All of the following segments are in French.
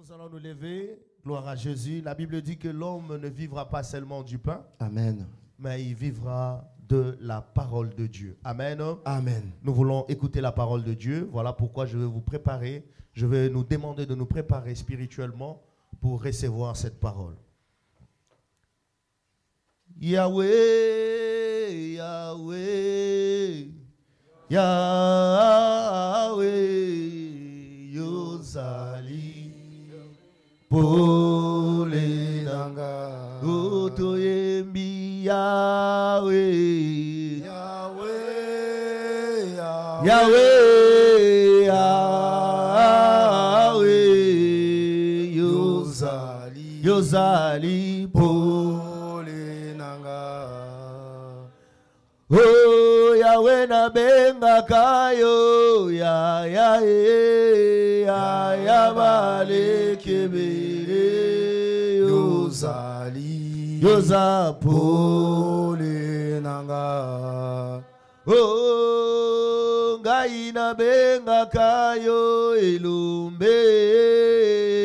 Nous allons nous lever. Gloire à Jésus. La Bible dit que l'homme ne vivra pas seulement du pain. Amen. Mais il vivra de la parole de Dieu. Amen. Amen. Nous voulons écouter la parole de Dieu. Voilà pourquoi je vais vous préparer. Je vais nous demander de nous préparer spirituellement pour recevoir cette parole. Yahweh, Yahweh, Yahweh, Yozali, Polenanga, Otoyembi, Yahweh, Yahweh, Yahweh, Yahweh, Yozali, Yozali, Polenanga. Oh, Yahweh na benga kayo, ya ya ya balekebere, Yozali, Yozapolenanga. Oh, ngai na benga kayo,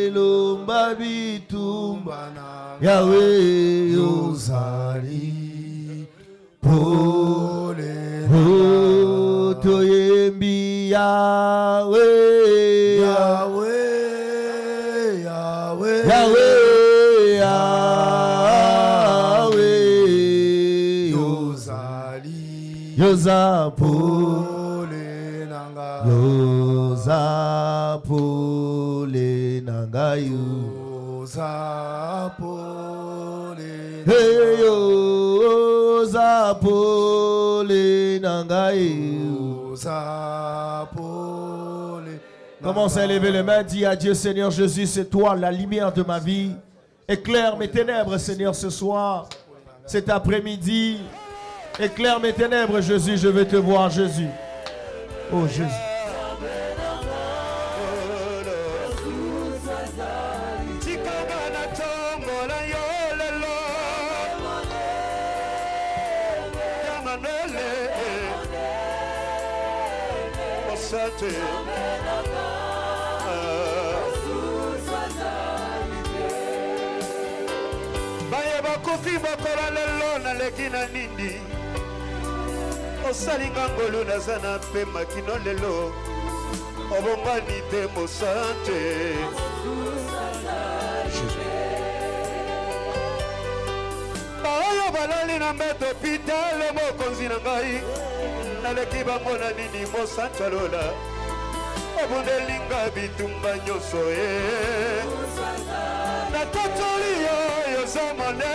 elomba bitumba na Yahweh, Yozali, Oh, toyembi Yahweh, Yahweh, Yahweh, Yahweh, Yahweh, Yozali, Yozapolenanga, Yozapolenanga, Yozapolenanga, hey Yozapolenanga. Commence à lever les mains, dis à Dieu, Seigneur Jésus, c'est toi la lumière de ma vie. Éclaire mes ténèbres, Seigneur, ce soir, cet après-midi. Éclaire mes ténèbres, Jésus, je veux te voir, Jésus. Oh, Jésus. Kofi bokola lelo na lekina nindi osalinga ngolu nazana pe makino lelo obongani te mosante baoyo balali na mbeto pita le mokonzi na ngai naleki bango na nini mosante lola obundelinga bitumba nyonso natatoli yo yozamone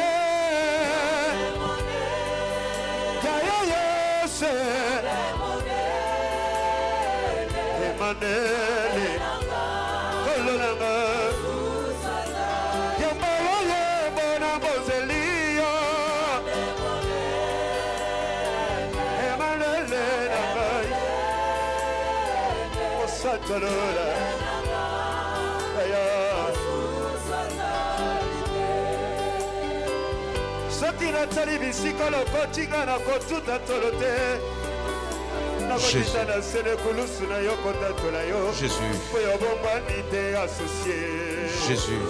Emanele Kolonanga Yambaye bona bozelio Emanele Nangai Osatalola Aya Soki natali bisika lokotinga na kotuta tolote Jésus. Jésus.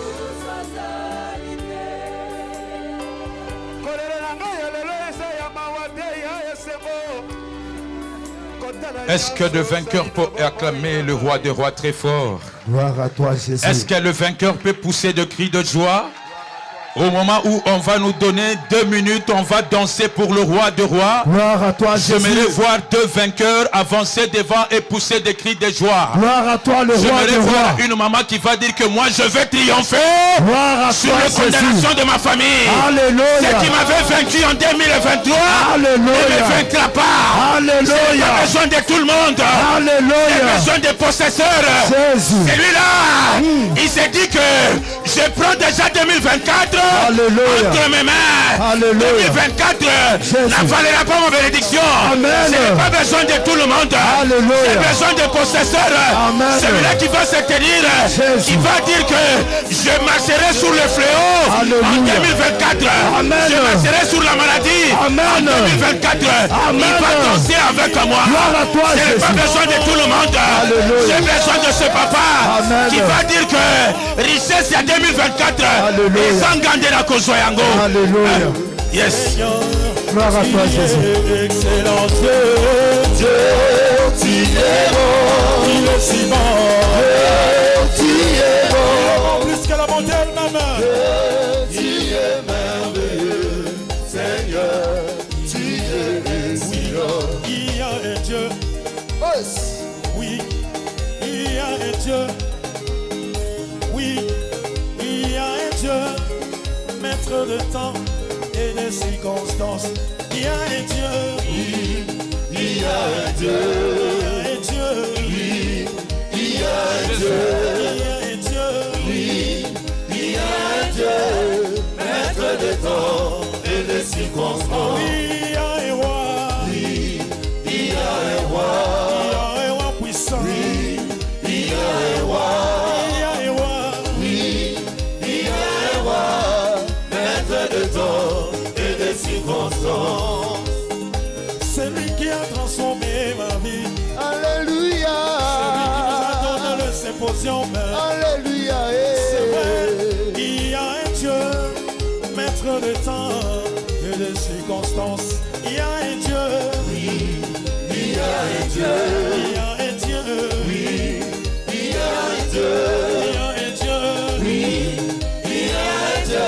Est-ce que le vainqueur peut acclamer le roi des rois très fort? Gloire à toi, Jésus. Est-ce que le vainqueur peut pousser de cris de joie? Au moment où on va nous donner 2 minutes, on va danser pour le roi des rois. Gloire à toi, Jésus. J'aimerais voir 2 vainqueurs avancer devant et pousser des cris de joie. Gloire à toi, le roi des J'aimerais voir rois. une maman qui va dire que moi je vais triompher Gloire à sur toi, la Jésus. condamnation de ma famille. Alléluia. Ce qui m'avait vaincu en 2023 Alléluia. ne me vaincra pas. Alléluia. J'ai pas besoin de tout le monde. Alléluia. J'ai besoin des possesseurs. Jésus. Celui-là, il s'est dit que je prends déjà 2024 Alléluia. entre mes mains. Alléluia. 2024 Jésus. n'avalera pas ma bénédiction. Amen. Je n'ai pas besoin de tout le monde. Alléluia. J'ai besoin de possesseurs. Amen. Celui-là qui va se tenir, Jésus. il va dire que je marcherai sur le fléau Alléluia. en 2024. Amen. Je marcherai sur la maladie Amen. en 2024. Amen. Il va danser avec moi. Gloire à toi, Je n'ai pas Jésus. besoin de tout le monde. Alléluia. J'ai besoin de ce papa Amen. qui va dire que richesse jeunesse ya 2024. Alléluia. Ezangandela kozwa yango. Alléluia. Yes. Gloire à toi, Jésus. Excellent Dieu, tu es bon. Il est si bon. Tu es bon. Plus que la bonté elle-même. Tu es merveilleux, Seigneur. Tu es excellent. Il y a un Dieu. Oui, il y a un Dieu. Oui, il y a un Dieu. Maître de temps et des circonstances. Il y a un Dieu. Oui, il y a un Dieu. Il y a un Dieu. Oui, il y a un Dieu. Il y a un Dieu. Oui, il y a un Dieu. Maître de temps et des circonstances. Oui, il y a un roi. Oui, il y a un roi. Il y a un roi puissant. Oui, il y a un roi. Il y a un roi. Oui, il y a un roi. Maître de temps et des circonstances. C'est lui qui a transformé ma vie. Alléluia. C'est lui qui nous a donné le symposium. Alléluia. C'est vrai, il y a un Dieu, maître de temps et de circonstances. Il y a un Dieu. Oui, il y a un Dieu. Il y a un Dieu. Oui, il y a un Dieu. Il y a un Dieu. Oui, il y a un Dieu,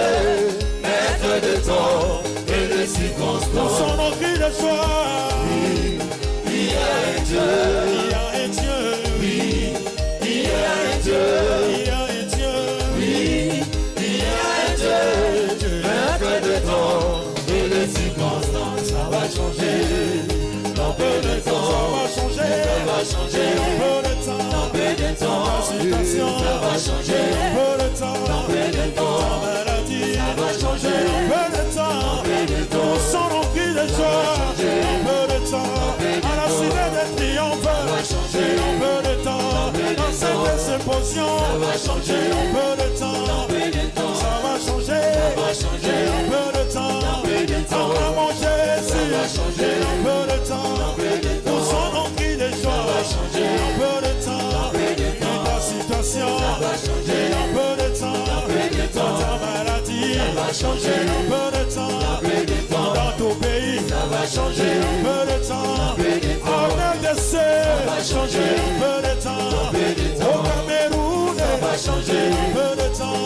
maître de temps et de circonstances. Son nom crie de joie. Oui, il y a un Dieu. Il y a un Dieu. Oui, il y a un Dieu. Il y a un Dieu. Oui, il y a un Dieu, maître de temps et de circonstances. Ça va changer. Dans peu de temps, ça va changer. Ça va changer. Dans peu de temps, dans peu de temps, ta situation, ça va changer. Dans peu de temps, dans peu de temps, ta maladie, ça va changer. Dans peu de temps, dans peu de temps, son nom crie de joie. Dans peu de temps, à la cité de triomphe, ça va changer. Dans peu de temps, dans cette symposium, ça va changer. Dans peu de temps, ça va changer. Ça va changer. Dans peu de temps, dans mon Jésus, ça va changer. Dans peu de temps, pour son nom crie de joie, ça va changer. Dans peu de temps, dans ta situation, ça va changer. Dans peu de temps, dans ta maladie, ça va changer. Dans peu de temps, dans ton pays, ça va changer. Dans peu de temps, en RDC, ça va changer. Dans peu de temps, au Cameroun, ça va changer. Dans peu de temps,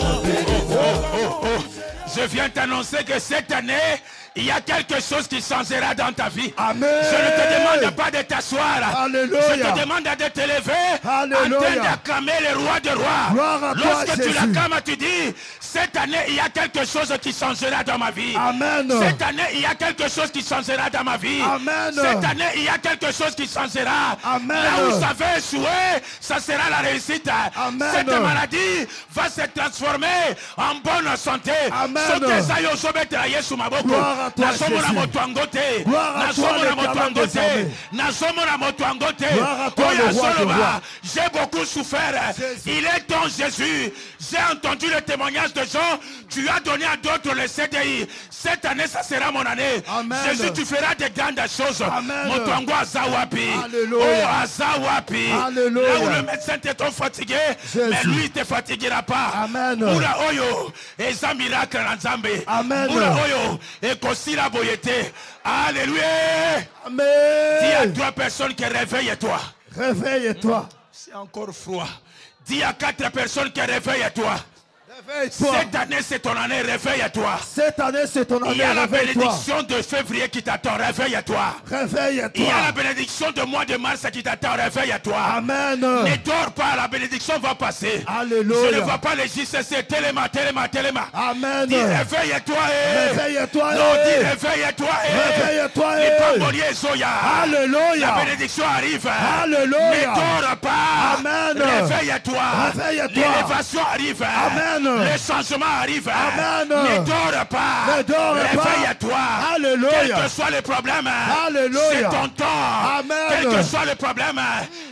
Je viens t'annoncer que cette année, il y a quelque chose qui changera dans ta vie. Amen. Je ne te demande pas de t'asseoir. Alléluia. Je te demande de te lever Alléluia. en train d'acclamer le roi des rois. Gloire à toi, Lorsque tu Jésus. l'acclames, tu dis, cette année, il y a quelque chose qui changera dans ma vie. Amen. Cette année, il y a quelque chose qui changera dans ma vie. Amen. Cette année, il y a quelque chose qui changera. Amen. Là où ça va échouer, ça sera la réussite. Amen. Cette maladie va se transformer en bonne santé. Amen. Gloire à toi, Jésus. Gloire à toi, l'Éternel des armées. Gloire à toi, le roi des rois. J'ai beaucoup souffert. Jésus. Il est ton Jésus. J'ai entendu le témoignage de gens. Tu as donné à d'autres le CDI. Cette année, ça sera mon année. Amen. Jésus, tu feras de grandes choses. Amen. Motuango Azawapi. Alléluia. Oh, Azawapi. Alléluia. Là où le médecin t'est trop fatigué, Jésus. mais lui, il ne te fatiguera pas. Amen. Oula Oyo. Et ça miracle en Nzambe. Amen. Oula Oyo. Et Kosi la boyete. Alléluia. Amen. Dis à 3 personnes qui réveille-toi. Réveille-toi. C'est encore froid. Dis à 4 personnes qui réveille-toi. Réveille-toi. Cette année, c'est ton année, réveille-toi. Cette année, c'est ton année. Il y a la Réveille-toi. bénédiction de février qui t'attend, réveille-toi. Réveille-toi. Il y a la bénédiction de mois de mars qui t'attend, réveille-toi. Amen. Ne dors pas, la bénédiction va passer. Alléluia. Je ne vois pas les JCC, téléma. Amen. Dis réveille-toi. Réveille-toi. Non, dis réveille-toi. Réveille-toi. Les pamboliers Zoya. Alléluia. La bénédiction arrive. Alléluia. Ne dors pas. Amen. Réveille-toi. Réveille-toi. L'élévation arrive. Amen. Le changement arrive. Amen. Ne dors pas. Ne dors pas. Réveille-toi. Alléluia. Quel que soit le problème, Alléluia. c'est ton temps. Amen. Quel que soit le problème,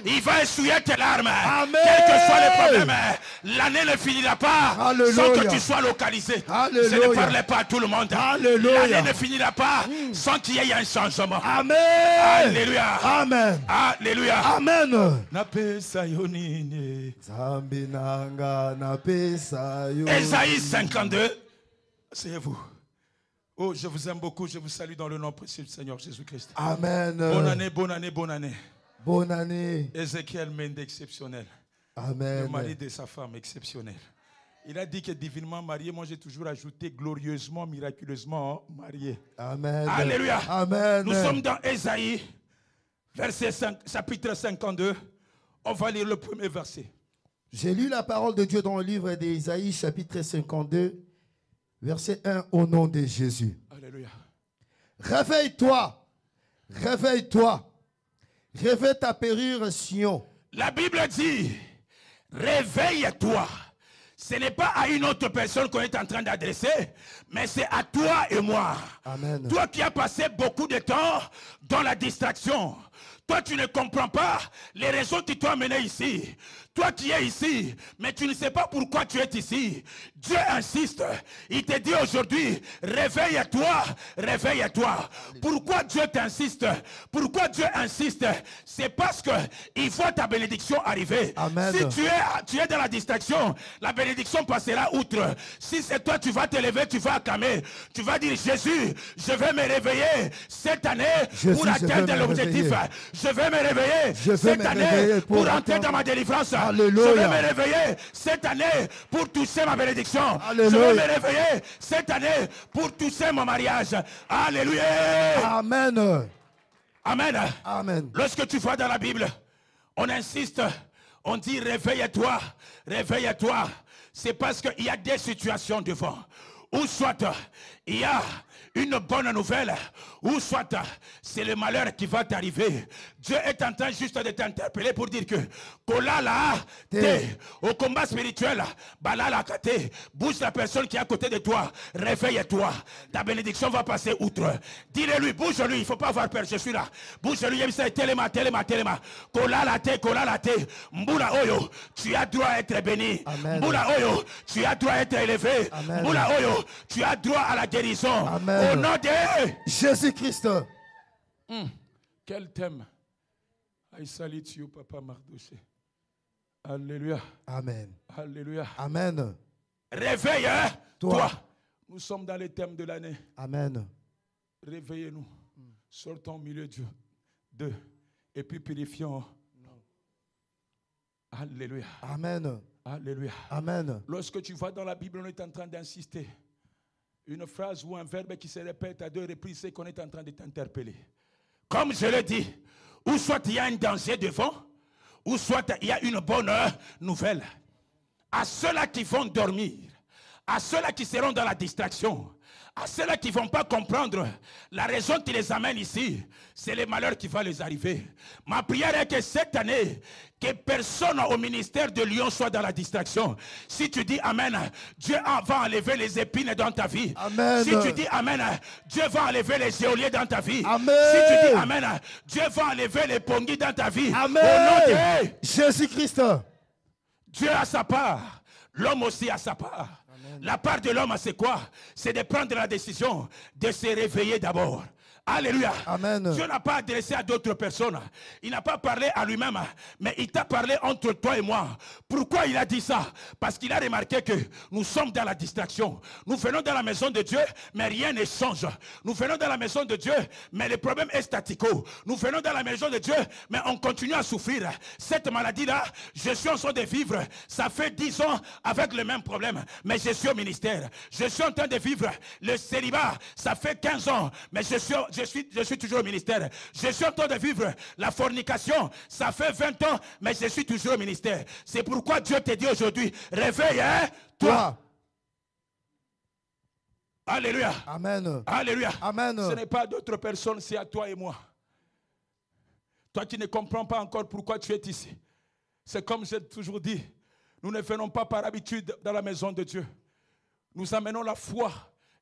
Il va essuyer tes larmes. Amen. Quels que soient les problèmes, l'année ne finira pas Alléluia. sans que tu sois localisé. Alléluia. Je ne parlais pas à tout le monde. Alléluia. L'année ne finira pas sans qu'il y ait un changement. Amen. Alléluia. Amen. Alléluia. Amen. Ésaïe 52. Asseyez-vous. Oh, je vous aime beaucoup. Je vous salue dans le nom précieux du Seigneur Jésus-Christ. Amen. Bonne année, bonne année, bonne année. Bonne année. Ézéchiel Mende exceptionnel. Amen. Le mari de sa femme exceptionnel. Il a dit que divinement marié. Moi, j'ai toujours ajouté glorieusement, miraculeusement marié. Amen. Alléluia. Amen. Nous sommes dans Ésaïe, chapitre 52. On va lire le premier verset. J'ai lu la parole de Dieu dans le livre d'Ésaïe, chapitre 52, verset 1, au nom de Jésus. Alléluia. Réveille-toi, réveille-toi, réveille ta parure, Sion. La Bible dit, réveille-toi. Ce n'est pas à une autre personne qu'on est en train d'adresser, mais c'est à toi et moi. Amen. Toi qui as passé beaucoup de temps dans la distraction. Toi, tu ne comprends pas les raisons qui t'ont amené ici. Toi qui es ici, mais tu ne sais pas pourquoi tu es ici. Dieu insiste. Il te dit aujourd'hui, réveille-toi, réveille-toi. Pourquoi Dieu t'insiste? Pourquoi Dieu insiste? C'est parce qu'il voit ta bénédiction arriver. Amen. Si tu es dans la distraction, la bénédiction passera outre. Si c'est toi, tu vas te lever, tu vas acclamer. Tu vas dire, Jésus, je vais me réveiller cette année Jésus, pour atteindre l'objectif. Je vais me réveiller cette année pour entrer dans ma délivrance. Alléluia. Je vais me réveiller cette année pour toucher ma bénédiction. Alléluia. Je vais me réveiller cette année pour toucher mon mariage. Alléluia. Amen. Amen. Amen. Lorsque tu vois dans la Bible, on insiste, on dit réveille-toi, réveille-toi. C'est parce qu'il y a des situations devant. Ou soit il y a une bonne nouvelle, ou soit c'est le malheur qui va t'arriver. Dieu est en train juste de t'interpeller pour dire que au combat spirituel, bouge la personne qui est à côté de toi, réveille-toi. Ta bénédiction va passer outre. Dis-le-lui, bouge-lui, il ne faut pas avoir peur, je suis là. Bouge-lui, téléma. Mbula Oyo, tu as droit à être béni. Amen. Mbula Oyo, tu as droit à être élevé. Amen. Mbula Oyo, tu as droit à la guérison. Amen. Au nom de Jésus-Christ. Quel thème. I salute you, Papa Mardoché. Alléluia. Amen. Alléluia. Amen. Réveille-toi. Nous sommes dans le thème de l'année. Amen. Réveillez-nous. Sortons au milieu d'eux. Et puis purifions. Alléluia. Amen. Alléluia. Amen. Lorsque tu vas dans la Bible, on est en train d'insister. Une phrase ou un verbe qui se répète à 2 reprises, c'est qu'on est en train de t'interpeller. Comme je l'ai dit, ou soit il y a un danger devant, ou soit il y a une bonne nouvelle. À ceux-là qui vont dormir, à ceux-là qui seront dans la distraction, à ceux-là qui ne vont pas comprendre la raison qui les amène ici, c'est le malheur qui va les arriver. Ma prière est que cette année, que personne au ministère de Lyon soit dans la distraction. Si tu dis Amen, Dieu va enlever les épines dans ta vie. Amen. Si tu dis Amen, Dieu va enlever les géoliers dans ta vie. Amen. Si tu dis Amen, Dieu va enlever les pongis dans ta vie. Amen. Au nom de Jésus-Christ. Dieu a sa part, l'homme aussi a sa part. Amen. La part de l'homme, c'est quoi? C'est de prendre la décision de se réveiller d'abord. Alléluia. Amen. Dieu n'a pas adressé à d'autres personnes. Il n'a pas parlé à lui-même, mais il t'a parlé entre toi et moi. Pourquoi il a dit ça? Parce qu'il a remarqué que nous sommes dans la distraction. Nous venons dans la maison de Dieu, mais rien ne change. Nous venons dans la maison de Dieu, mais le problème est statico. Nous venons dans la maison de Dieu, mais on continue à souffrir. Cette maladie-là, je suis en train de vivre. Ça fait 10 ans avec le même problème, mais je suis au ministère. Je suis en train de vivre le célibat. Ça fait 15 ans, mais je suis toujours au ministère. Je suis en train de vivre la fornication. Ça fait 20 ans, mais je suis toujours au ministère. C'est pourquoi Dieu te dit aujourd'hui, réveille-toi. Alléluia. Amen. Alléluia. Amen. Ce n'est pas d'autres personnes, c'est à toi et moi. Toi qui ne comprends pas encore pourquoi tu es ici. C'est comme j'ai toujours dit, nous ne venons pas par habitude dans la maison de Dieu. Nous amenons la foi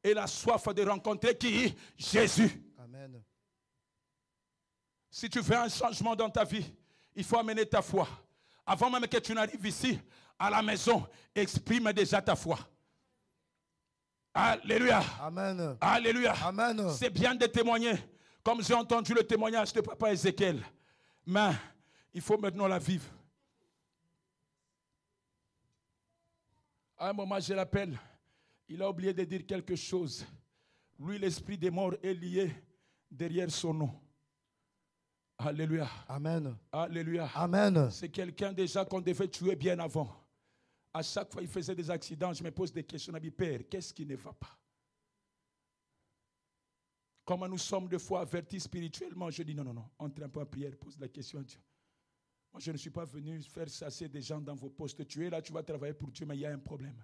et la soif de rencontrer qui? Jésus. Amen. Si tu veux un changement dans ta vie, Il faut amener ta foi. Avant même que tu n'arrives ici, à la maison, exprime déjà ta foi. Alléluia. Amen. Alléluia. Amen. C'est bien de témoigner, comme j'ai entendu le témoignage de papa Ézéchiel. Mais il faut maintenant la vivre. À un moment, je l'appelle. Il a oublié de dire quelque chose. Lui, l'esprit des morts est lié derrière son nom. Alléluia. Amen. Alléluia. Amen. C'est quelqu'un déjà qu'on devait tuer bien avant. À chaque fois, il faisait des accidents. Je me pose des questions. Père, qu'est-ce qui ne va pas? Comme nous sommes des fois avertis spirituellement, je dis non, entre un peu en prière, pose la question à Dieu. Moi, je ne suis pas venu faire chasser des gens dans vos postes. Tu es là, tu vas travailler pour Dieu, mais il y a un problème.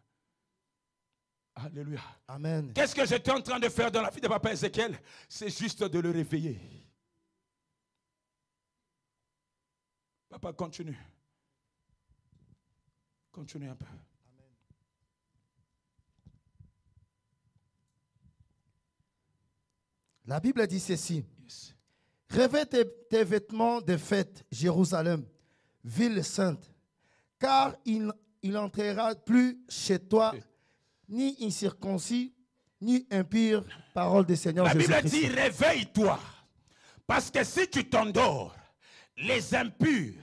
Alléluia. Amen. Qu'est-ce que j'étais en train de faire dans la vie de papa Ézéchiel? C'est juste de le réveiller. Papa, continue. Continue un peu. Amen. La Bible dit ceci. Yes. Revêt tes vêtements de fête, Jérusalem, ville sainte, car il n'entrera plus chez toi ni incirconcis, ni impur, parole du Seigneur Jésus-Christ. La Bible dit, réveille-toi, parce que si tu t'endors, les impurs,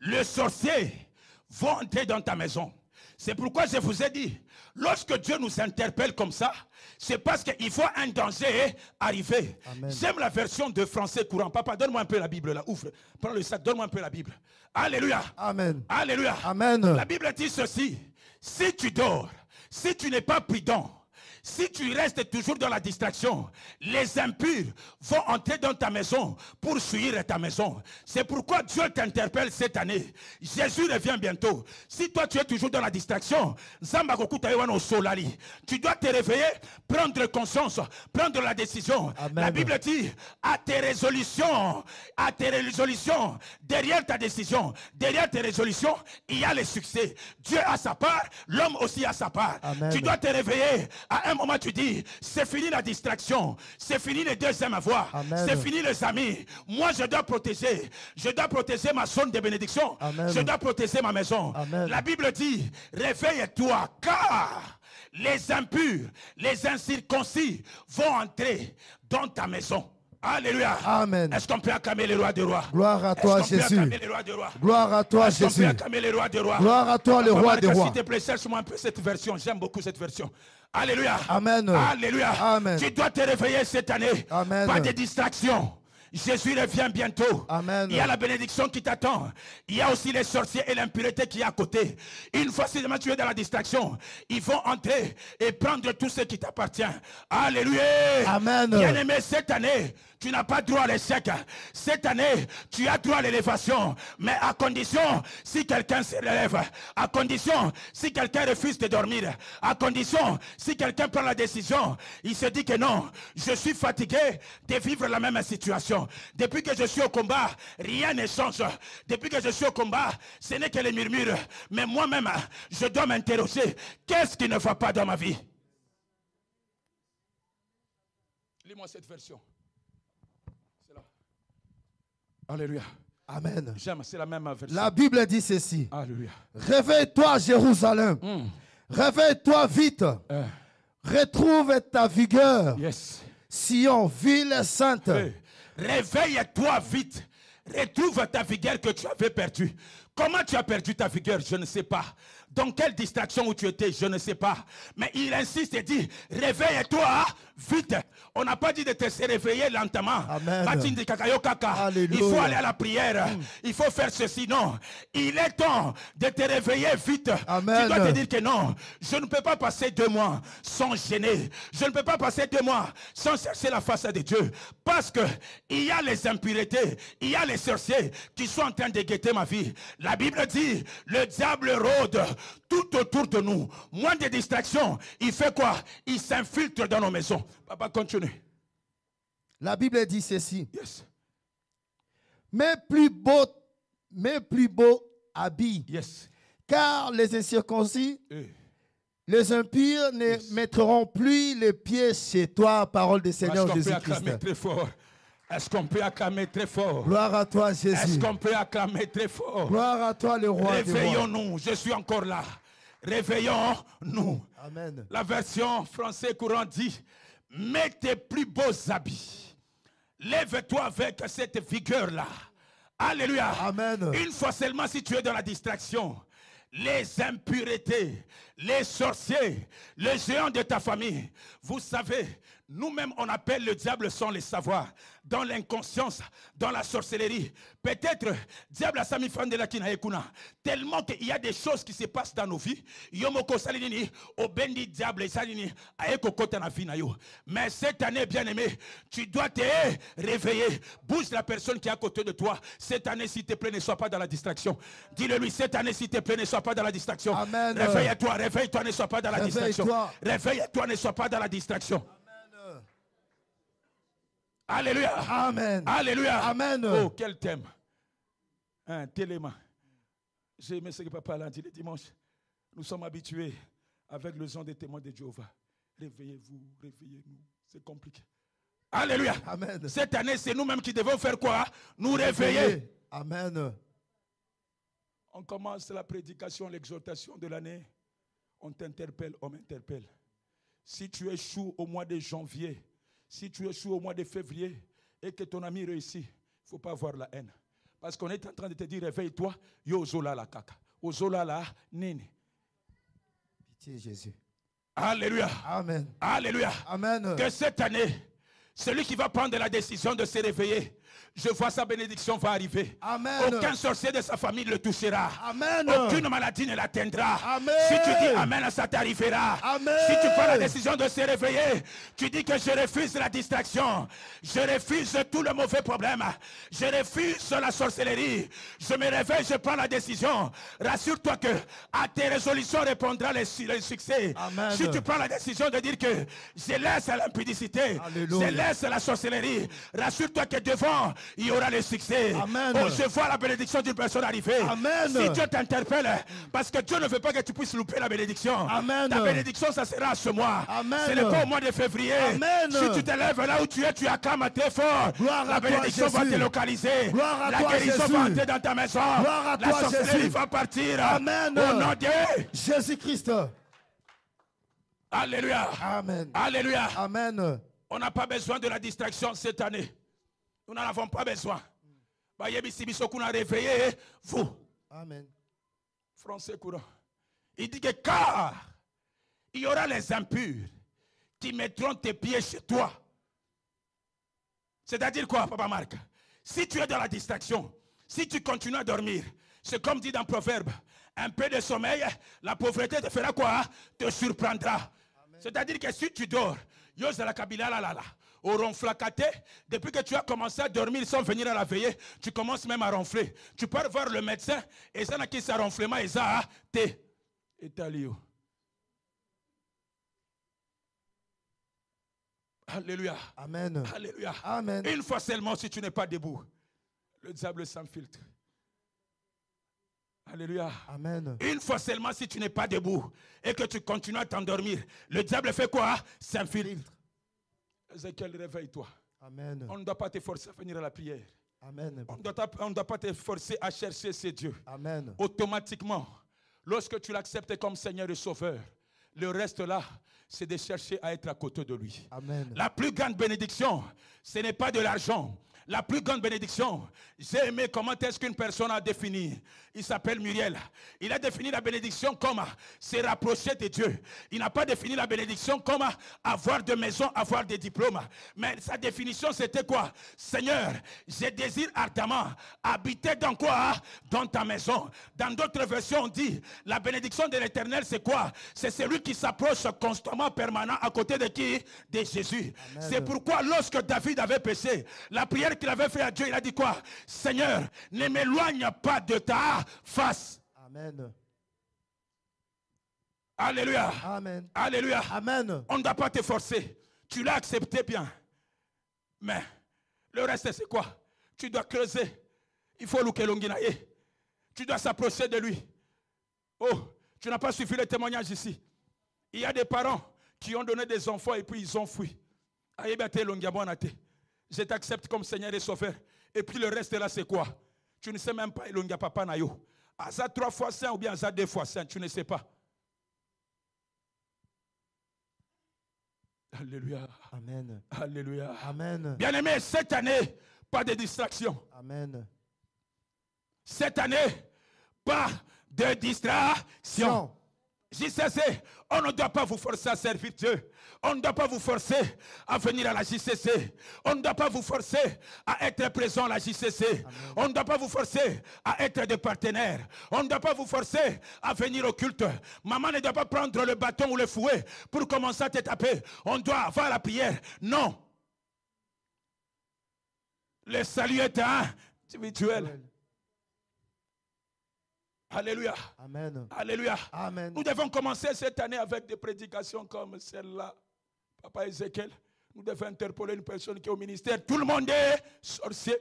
les sorciers vont entrer dans ta maison. C'est pourquoi je vous ai dit, lorsque Dieu nous interpelle comme ça, c'est parce qu'il faut un danger arriver. J'aime la version de français courant. Papa, donne-moi un peu la Bible là. Ouvre. Prends le sac, donne-moi un peu la Bible. Alléluia. Amen. Alléluia. Amen. La Bible dit ceci. Si tu dors, si tu n'es pas prudent, si tu restes toujours dans la distraction, les impurs vont entrer dans ta maison pour suivre ta maison. C'est pourquoi Dieu t'interpelle cette année. Jésus revient bientôt. Si toi tu es toujours dans la distraction, tu dois te réveiller, prendre conscience, prendre la décision. Amen. La Bible dit à tes résolutions, derrière ta décision, derrière tes résolutions, il y a le succès. Dieu a sa part, l'homme aussi a sa part. Amen. Tu dois te réveiller. À un moment, tu dis, c'est fini la distraction, c'est fini les deuxièmes avoirs, c'est fini les amis. Moi, je dois protéger ma zone de bénédiction. Amen. Je dois protéger ma maison. Amen. La Bible dit, réveille-toi, car les impurs, les incirconcis vont entrer dans ta maison. Alléluia. Amen. Est-ce qu'on peut acclamer les rois des rois? Gloire à toi, Jésus. Gloire à toi, Jésus. Gloire à toi, le roi des rois. S'il te plaît, cherche-moi un peu cette version. J'aime beaucoup cette version. Alléluia. Amen. Alléluia. Amen. Tu dois te réveiller cette année. Amen. Pas de distraction. Jésus revient bientôt. Amen. Il y a la bénédiction qui t'attend. Il y a aussi les sorciers et l'impureté qui est à côté. Une fois seulement tu es dans la distraction, ils vont entrer et prendre tout ce qui t'appartient. Alléluia. Amen. Bien-aimé, cette année, tu n'as pas droit à l'échec. Cette année, tu as droit à l'élévation. Mais à condition, si quelqu'un se relève. À condition, si quelqu'un refuse de dormir. À condition, si quelqu'un prend la décision. Il se dit que non, je suis fatigué de vivre la même situation. Depuis que je suis au combat, rien ne change. Depuis que je suis au combat, ce n'est que les murmures. Mais moi-même, je dois m'interroger. Qu'est-ce qui ne va pas dans ma vie? Lis-moi cette version. Alléluia. Amen. J'aime, c'est la même version. La Bible dit ceci. Alléluia. Réveille-toi, Jérusalem. Réveille-toi vite. Retrouve ta vigueur. Yes. Sion, ville sainte. Hey. Réveille-toi vite. Retrouve ta vigueur que tu avais perdue. Comment tu as perdu ta vigueur? Je ne sais pas. Dans quelle distraction où tu étais? Je ne sais pas. Mais il insiste et dit, réveille-toi vite. On n'a pas dit de te réveiller lentement. Amen. Il faut aller à la prière. Il faut faire ceci. Non. Il est temps de te réveiller vite. Amen. Tu dois te dire que non. Je ne peux pas passer 2 mois sans gêner. Je ne peux pas passer 2 mois sans chercher la face de Dieu. Parce que il y a les impuretés. Il y a les sorciers qui sont en train de guetter ma vie. La Bible dit, le diable rôde tout autour de nous. Moins de distractions. Il fait quoi? Il s'infiltre dans nos maisons. Papa, continue. La Bible dit ceci. Yes. Mais plus beau habit. Yes. Car les incirconcis, les impurs ne mettront plus les pieds chez toi, parole du Seigneur Jésus-Christ. Très fort. Est-ce qu'on peut acclamer très fort? Gloire à toi, Jésus. Est-ce qu'on peut acclamer très fort? Gloire à toi, le roi. Réveillons-nous. Je suis encore là. Réveillons-nous. Amen. La version français courant dit: mets tes plus beaux habits. Lève-toi avec cette vigueur-là. Alléluia. Amen. Une fois seulement, si tu es dans la distraction, les impuretés, les sorciers, les géants de ta famille, vous savez, nous-mêmes on appelle le diable sans le savoir, dans l'inconscience, dans la sorcellerie. Peut-être, diable a sami fan de la kinaekuna, tellement qu'il y a des choses qui se passent dans nos vies. Yomoko salinini, obendi diable salini, aeko kota na vie na yo. Mais cette année, bien-aimé, tu dois te réveiller. Bouge la personne qui est à côté de toi. Cette année, s'il te plaît, ne sois pas dans la distraction. Dis-le lui, cette année, s'il te plaît, ne sois pas dans la distraction. Amen. Réveille-toi, réveille-toi, ne sois pas dans la distraction. Réveille-toi, ne sois pas dans la distraction. Alléluia. Amen. Alléluia. Amen. Oh, quel thème. Un téléma. J'ai aimé ce que papa l'a dit le dimanche. Nous sommes habitués avec le son des témoins de Jéhovah. Réveillez-vous, réveillez-nous. C'est compliqué. Alléluia. Amen. Cette année, c'est nous-mêmes qui devons faire quoi? Nous réveiller. Amen. On commence la prédication, l'exhortation de l'année. On t'interpelle, on m'interpelle. Si tu échoues au mois de janvier, si tu échoues au mois de février et que ton ami réussit, il ne faut pas avoir la haine. Parce qu'on est en train de te dire, réveille-toi, yo zola la kaka. Ozola la nini. Pitié, Jésus. Alléluia. Amen. Alléluia. Amen. Que cette année, celui qui va prendre la décision de se réveiller, je vois sa bénédiction va arriver. Amen. Aucun sorcier de sa famille ne le touchera. Amen. Aucune maladie ne l'atteindra. Amen. Si tu dis Amen, ça t'arrivera. Amen. Si tu prends la décision de se réveiller, tu dis que je refuse la distraction. Je refuse tout le mauvais problème. Je refuse la sorcellerie. Je me réveille, je prends la décision. Rassure-toi que à tes résolutions répondra le succès. Amen. Si tu prends la décision de dire que je laisse l'impudicité, je laisse la sorcellerie, rassure-toi que devant il y aura le succès. Amen. Oh, je vois la bénédiction d'une personne arriver. Amen. Si Dieu t'interpelle, parce que Dieu ne veut pas que tu puisses louper la bénédiction. Amen. Ta bénédiction, ça sera ce mois. Amen. Ce n'est pas au mois de février. Amen. Si tu te lèves là où tu es, tu acclames très fort. Gloire La à toi, bénédiction va Jésus. te localiser. Gloire à La toi, guérison Jésus. va entrer dans ta maison. Gloire à la toi, sorcellerie Jésus. va partir. Amen. Au nom de Jésus-Christ. Alléluia. Amen. Alléluia. Amen. On n'a pas besoin de la distraction cette année. Nous n'en avons pas besoin. Réveillez-vous. Amen. Français courant. Il dit que car il y aura les impurs qui mettront tes pieds chez toi. C'est-à-dire quoi, Papa Marc? Si tu es dans la distraction, si tu continues à dormir, c'est comme dit dans Proverbe, un peu de sommeil, la pauvreté te fera quoi? Te surprendra. C'est-à-dire que si tu dors, au ronflacaté, depuis que tu as commencé à dormir sans venir à la veillée, tu commences même à ronfler. Tu pars voir le médecin et ça n'a qui ça ronflement et ça t'es étalio. Alléluia. Amen. Alléluia. Amen. Une fois seulement, si tu n'es pas debout, le diable s'infiltre. Alléluia. Amen. Une fois seulement, si tu n'es pas debout et que tu continues à t'endormir, le diable fait quoi? S'infiltre. Ézéchiel, réveille-toi. Amen. On ne doit pas te forcer à venir à la prière. Amen. On ne doit pas te forcer à chercher ces dieux. Amen. Automatiquement, lorsque tu l'acceptes comme Seigneur et Sauveur, le reste là, c'est de chercher à être à côté de lui. Amen. La plus grande bénédiction, ce n'est pas de l'argent. La plus grande bénédiction, j'ai aimé comment est-ce qu'une personne a défini. Il s'appelle Muriel. Il a défini la bénédiction comme se rapprocher de Dieu. Il n'a pas défini la bénédiction comme avoir de maison, avoir des diplômes. Mais sa définition c'était quoi? Seigneur, je désire ardemment habiter dans quoi? Dans ta maison. Dans d'autres versions on dit, la bénédiction de l'Éternel c'est quoi? C'est celui qui s'approche constamment, permanent à côté de qui? De Jésus. C'est pourquoi lorsque David avait péché, la prière qu'il avait fait à Dieu, il a dit quoi? Seigneur, ne m'éloigne pas de ta face. Amen. Alléluia. Amen. Alléluia. Amen. On ne doit pas te forcer. Tu l'as accepté bien. Mais le reste c'est quoi? Tu dois creuser. Il faut l'oukelonginaye. Tu dois s'approcher de lui. Oh, tu n'as pas suivi le témoignage ici. Il y a des parents qui ont donné des enfants et puis ils ont fui. je t'accepte comme Seigneur et Sauveur. Et puis le reste là, c'est quoi? Tu ne sais même pas, Elonga Papa Nayo. Asa 3 fois saint ou bien Asa 2 fois saint, tu ne sais pas. Alléluia. Amen. Alléluia. Amen. Bien-aimé, cette année, pas de distraction. Amen. Cette année, pas de distraction. JCC, on ne doit pas vous forcer à servir Dieu. On ne doit pas vous forcer à venir à la JCC. On ne doit pas vous forcer à être présent à la JCC. Amen. On ne doit pas vous forcer à être des partenaires. On ne doit pas vous forcer à venir au culte. Maman ne doit pas prendre le bâton ou le fouet pour commencer à te taper. On doit avoir la prière. Non. Le salut est individuel. Alléluia. Amen. Alléluia. Amen. Nous devons commencer cette année avec des prédications comme celle-là. Papa Ézéchiel, nous devons interpeller une personne qui est au ministère. Tout le monde est sorcier.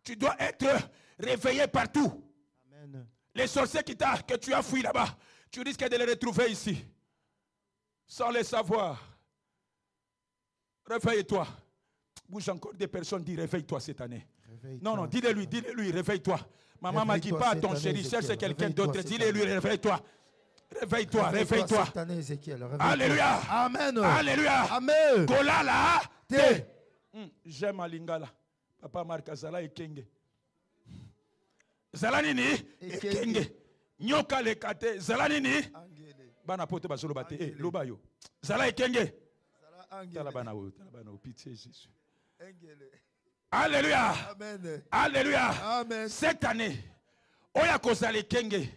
Tu dois être réveillé partout. Amen. Les sorciers que tu as fouillés là-bas, tu risques de les retrouver ici. Sans les savoir. Réveille-toi. Bouge encore des personnes, dis réveille-toi cette année. Non, non, dis-le-lui, réveille-toi. Maman m'a dit pas à ton chéri, cherche quelqu'un d'autre. Dis-le-lui, réveille-toi. Réveille-toi, réveille-toi. Alléluia. Amen. Alléluia. Amen. Kolala te. J'aime Alingala. Papa Marc Zala et Kenge. Zala nini? Kenge. Nyoka le kate. Zala nini? Bana pote basolo bate. Lobayo. Zala et Kenge. Talabana o, pitié Jésus. Alléluia. Amen. Alléluia. Amen. Cette année, Oya Kozale Kenge,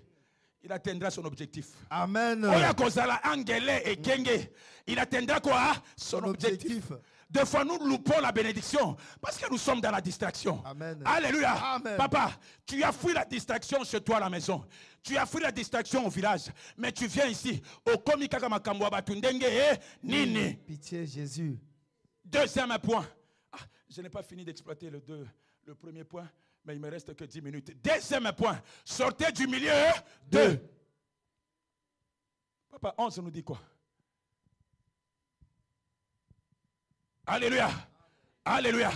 il atteindra son objectif. Amen. Oya Kozala Angele et Kenge, il atteindra quoi? Son objectif. Des fois, nous loupons la bénédiction parce que nous sommes dans la distraction. Amen. Alléluia. Amen. Papa, tu as fui la distraction chez toi à la maison. Tu as fui la distraction au village. Mais tu viens ici. Au Komikaka Makambo Batundenge et Nini. Pitié, Jésus. Deuxième point. Je n'ai pas fini d'exploiter le premier point, mais il ne me reste que 10 minutes. Deuxième point. Sortez du milieu de. Papa, 11 nous dit quoi? Alléluia. Alléluia.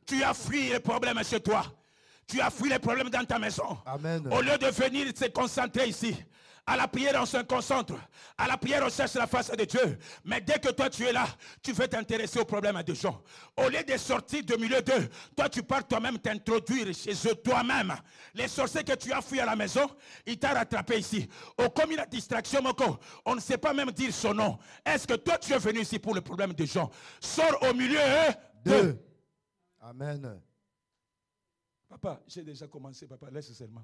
Tu as fui les problèmes chez toi. Tu as fui les problèmes dans ta maison. Amen. Au lieu de venir se concentrer ici. À la prière, on se concentre. À la prière, on cherche la face de Dieu. Mais dès que toi, tu es là, tu veux t'intéresser aux problèmes des gens. Au lieu de sortir du milieu d'eux, toi, tu pars toi-même t'introduire chez eux toi-même. Les sorciers que tu as fui à la maison, ils t'ont rattrapé ici. Oh, comme il a distraction, on ne sait pas même dire son nom. Est-ce que toi, tu es venu ici pour le problème des gens? Sors au milieu d'eux. Amen. Papa, j'ai déjà commencé, papa, laisse seulement.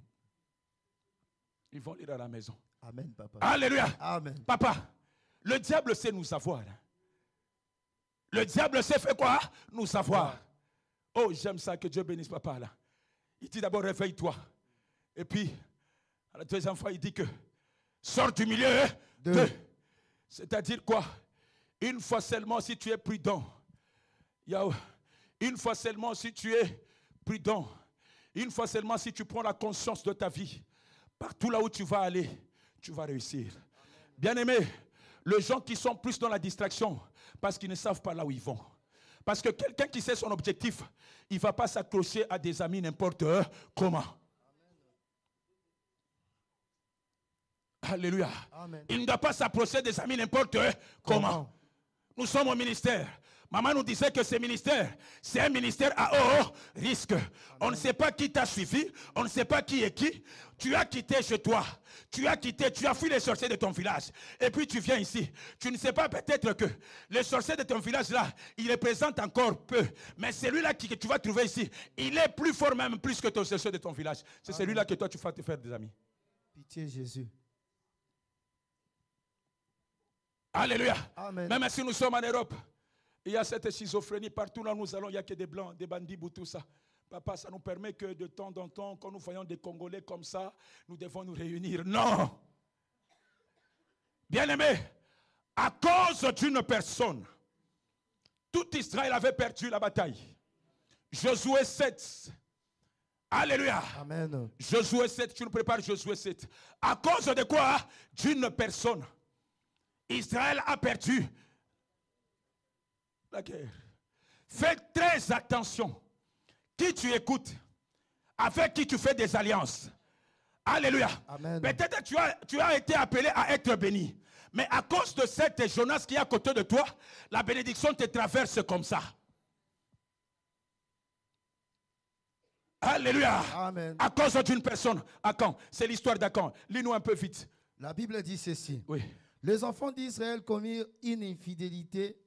Ils vont lire à la maison. Amen, papa. Alléluia. Amen. Papa, le diable sait nous avoir. Le diable sait faire quoi? Nous savoir. Oh, j'aime ça, que Dieu bénisse papa là. Il dit d'abord réveille-toi. Et puis, à la deuxième fois, il dit que sors du milieu de. C'est-à-dire quoi? Une fois seulement si tu es prudent. Une fois seulement si tu es prudent. Une fois seulement si tu prends la conscience de ta vie. Partout là où tu vas aller, tu vas réussir. Bien-aimés, les gens qui sont plus dans la distraction, parce qu'ils ne savent pas là où ils vont. Parce que quelqu'un qui sait son objectif, il ne va pas s'accrocher à des amis n'importe comment. Alléluia. Amen. Il ne doit pas s'approcher des amis n'importe comment. Nous sommes au ministère. Maman nous disait que ce ministère, c'est un ministère à haut risque. Amen. On ne sait pas qui t'a suivi, on ne sait pas qui est qui. Tu as quitté chez toi, tu as fui les sorciers de ton village. Et puis tu viens ici. Tu ne sais pas peut-être que les sorciers de ton village là, il représente encore peu. Mais celui-là que tu vas trouver ici, il est plus fort même plus que ton sorcier de ton village. C'est celui-là que toi tu vas te faire des amis. Pitié Jésus. Alléluia. Amen. Même si nous sommes en Europe, il y a cette schizophrénie. Partout là où nous allons, il n'y a que des blancs, des bandits, tout ça. Papa, ça nous permet que de temps en temps, quand nous voyons des Congolais comme ça, nous devons nous réunir. Non! Bien-aimés, à cause d'une personne, tout Israël avait perdu la bataille. Josué 7. Alléluia. Amen. Josué 7, tu nous prépares Josué 7. À cause de quoi? D'une personne. Israël a perdu la guerre. Fais très attention. Qui tu écoutes, avec qui tu fais des alliances. Alléluia. Peut-être que tu as été appelé à être béni. Mais à cause de cette Jonas qui est à côté de toi, la bénédiction te traverse comme ça. Alléluia. Amen. À cause d'une personne. Akan. C'est l'histoire d'Akan. Lis-nous un peu vite. La Bible dit ceci. Oui. Les enfants d'Israël commirent une infidélité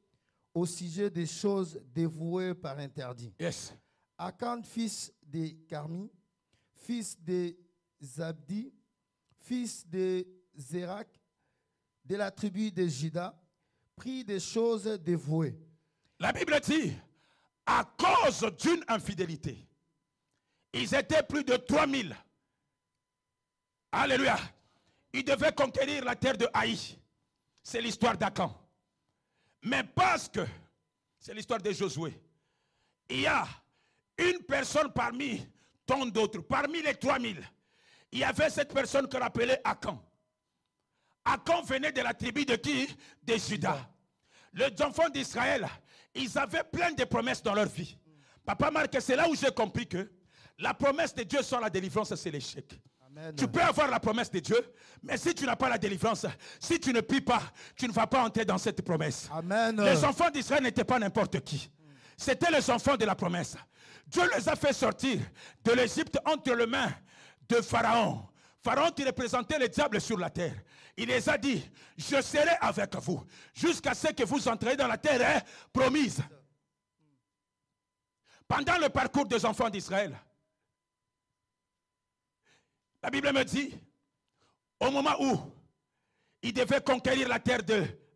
au sujet des choses dévouées par interdit. Yes. Akan, fils de Carmi, fils de Zabdi, fils de Zérak, de la tribu de Juda, prit des choses dévouées. La Bible dit, à cause d'une infidélité, ils étaient plus de 3000. Alléluia. Ils devaient conquérir la terre de Haï. C'est l'histoire d'Akan. Mais parce que, c'est l'histoire de Josué, il y a une personne parmi tant d'autres, parmi les 3000, il y avait cette personne qu'on appelait Akan. Akan venait de la tribu de qui? De Juda. Les enfants d'Israël, ils avaient plein de promesses dans leur vie. Papa Marc, c'est là où j'ai compris que la promesse de Dieu sans la délivrance, c'est l'échec. Tu peux avoir la promesse de Dieu, mais si tu n'as pas la délivrance, si tu ne pries pas, tu ne vas pas entrer dans cette promesse. Amen. Les enfants d'Israël n'étaient pas n'importe qui. C'était les enfants de la promesse. Dieu les a fait sortir de l'Égypte entre les mains de Pharaon. Pharaon qui représentait le diable sur la terre. Il les a dit, je serai avec vous jusqu'à ce que vous entrez dans la terre promise. Pendant le parcours des enfants d'Israël, la Bible me dit, au moment où ils devaient conquérir la terre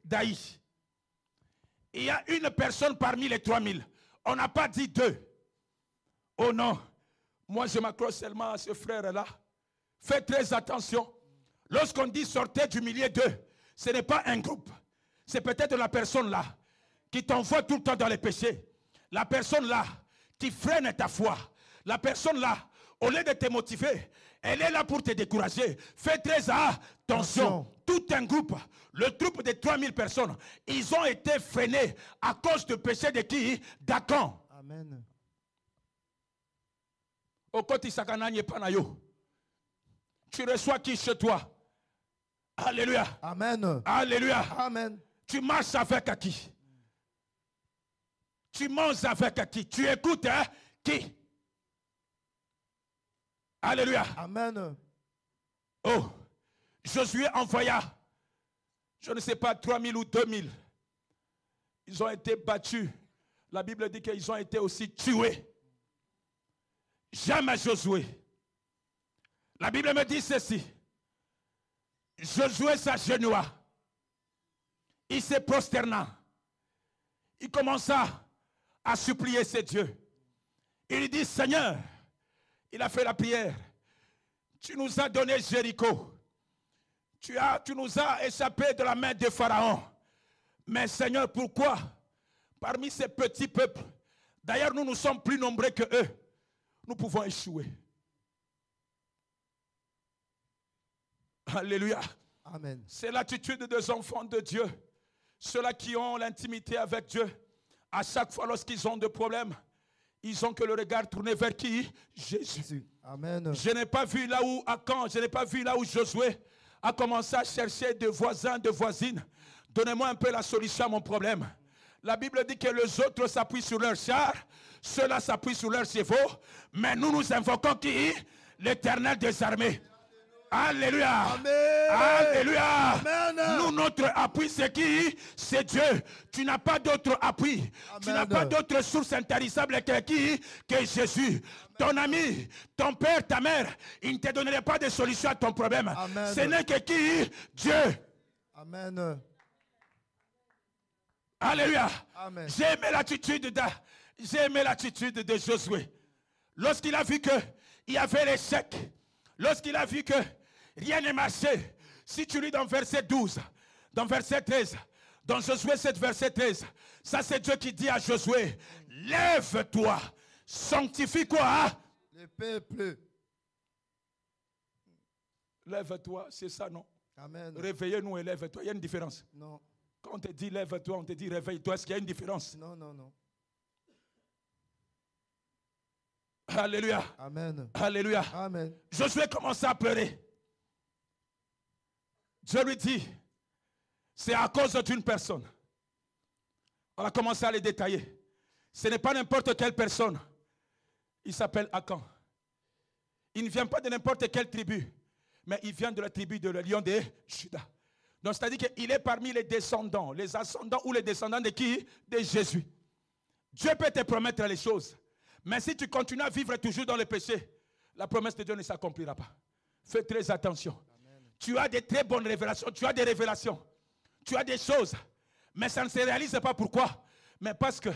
d'Aï, il y a une personne parmi les 3000. On n'a pas dit 2. Oh non, moi je m'accroche seulement à ce frère-là. Faites très attention. Lorsqu'on dit sortez du milieu d'eux, ce n'est pas un groupe. C'est peut-être la personne là qui t'envoie tout le temps dans les péchés. La personne là qui freine ta foi. La personne là, au lieu de te motiver, elle est là pour te décourager. Fais très attention. Tout un groupe, le groupe de 3000 personnes, ils ont été freinés à cause du péché de qui? d'Akan. Amen. Tu reçois qui chez toi? Alléluia. Amen. Alléluia. Amen. Tu marches avec qui? Tu manges avec qui? Tu écoutes qui? Alléluia. Amen. Oh, Josué envoya, je ne sais pas, 3000 ou 2000. Ils ont été battus. La Bible dit qu'ils ont été aussi tués. Jamais Josué. La Bible me dit ceci. Josué s'agenouilla. Il se prosterna. Il commença à supplier ses dieux. Il dit, Seigneur, il a fait la prière. Tu nous as donné Jéricho. Tu nous as échappé de la main de Pharaon. Mais Seigneur, pourquoi parmi ces petits peuples, d'ailleurs nous sommes plus nombreux que eux, nous pouvons échouer? Alléluia. Amen. C'est l'attitude des enfants de Dieu. Ceux-là qui ont l'intimité avec Dieu. À chaque fois lorsqu'ils ont des problèmes, ils ont que le regard tourné vers qui? Jésus. Amen. Je n'ai pas vu là où Akan, je n'ai pas vu là où Josué a commencé à chercher des voisins, des voisines. Donnez-moi un peu la solution à mon problème. La Bible dit que les autres s'appuient sur leurs chars, ceux-là s'appuient sur leurs chevaux, mais nous invoquons qui? L'Éternel des armées. Alléluia. Amen. Alléluia. Amen. Nous, notre appui, c'est qui? C'est Dieu. Tu n'as pas d'autre appui. Amen. Tu n'as pas d'autre source intarissable que qui? Que Jésus. Ton ami, ton père, ta mère, ils ne te donneraient pas de solution à ton problème. Amen. Ce n'est que qui? Dieu. Amen. Alléluia. Amen. J'ai aimé l'attitude de Josué. Lorsqu'il a vu que il y avait l'échec, lorsqu'il a vu que rien ne marchait, si tu lis dans verset 12, dans verset 13, dans Josué 7, verset 13, ça c'est Dieu qui dit à Josué, lève-toi, sanctifie quoi? Le peuple. Lève-toi, c'est ça, non? Amen. Réveillez-nous et lève-toi. Il y a une différence. Non. Quand on te dit lève-toi, on te dit réveille-toi. Est-ce qu'il y a une différence? Non, non, non. Alléluia. Amen. Alléluia. Amen. Josué commence à pleurer. Dieu lui dit, c'est à cause d'une personne. On va commencer à les détailler. Ce n'est pas n'importe quelle personne. Il s'appelle Akan. Il ne vient pas de n'importe quelle tribu, mais il vient de la tribu de le lion de Juda. Donc c'est-à-dire qu'il est parmi les descendants, les ascendants ou les descendants de qui? De Jésus. Dieu peut te promettre les choses, mais si tu continues à vivre toujours dans le péché, la promesse de Dieu ne s'accomplira pas. Fais très attention. Amen. Tu as des très bonnes révélations, tu as des révélations, tu as des choses, mais ça ne se réalise pas. Pourquoi? Mais parce que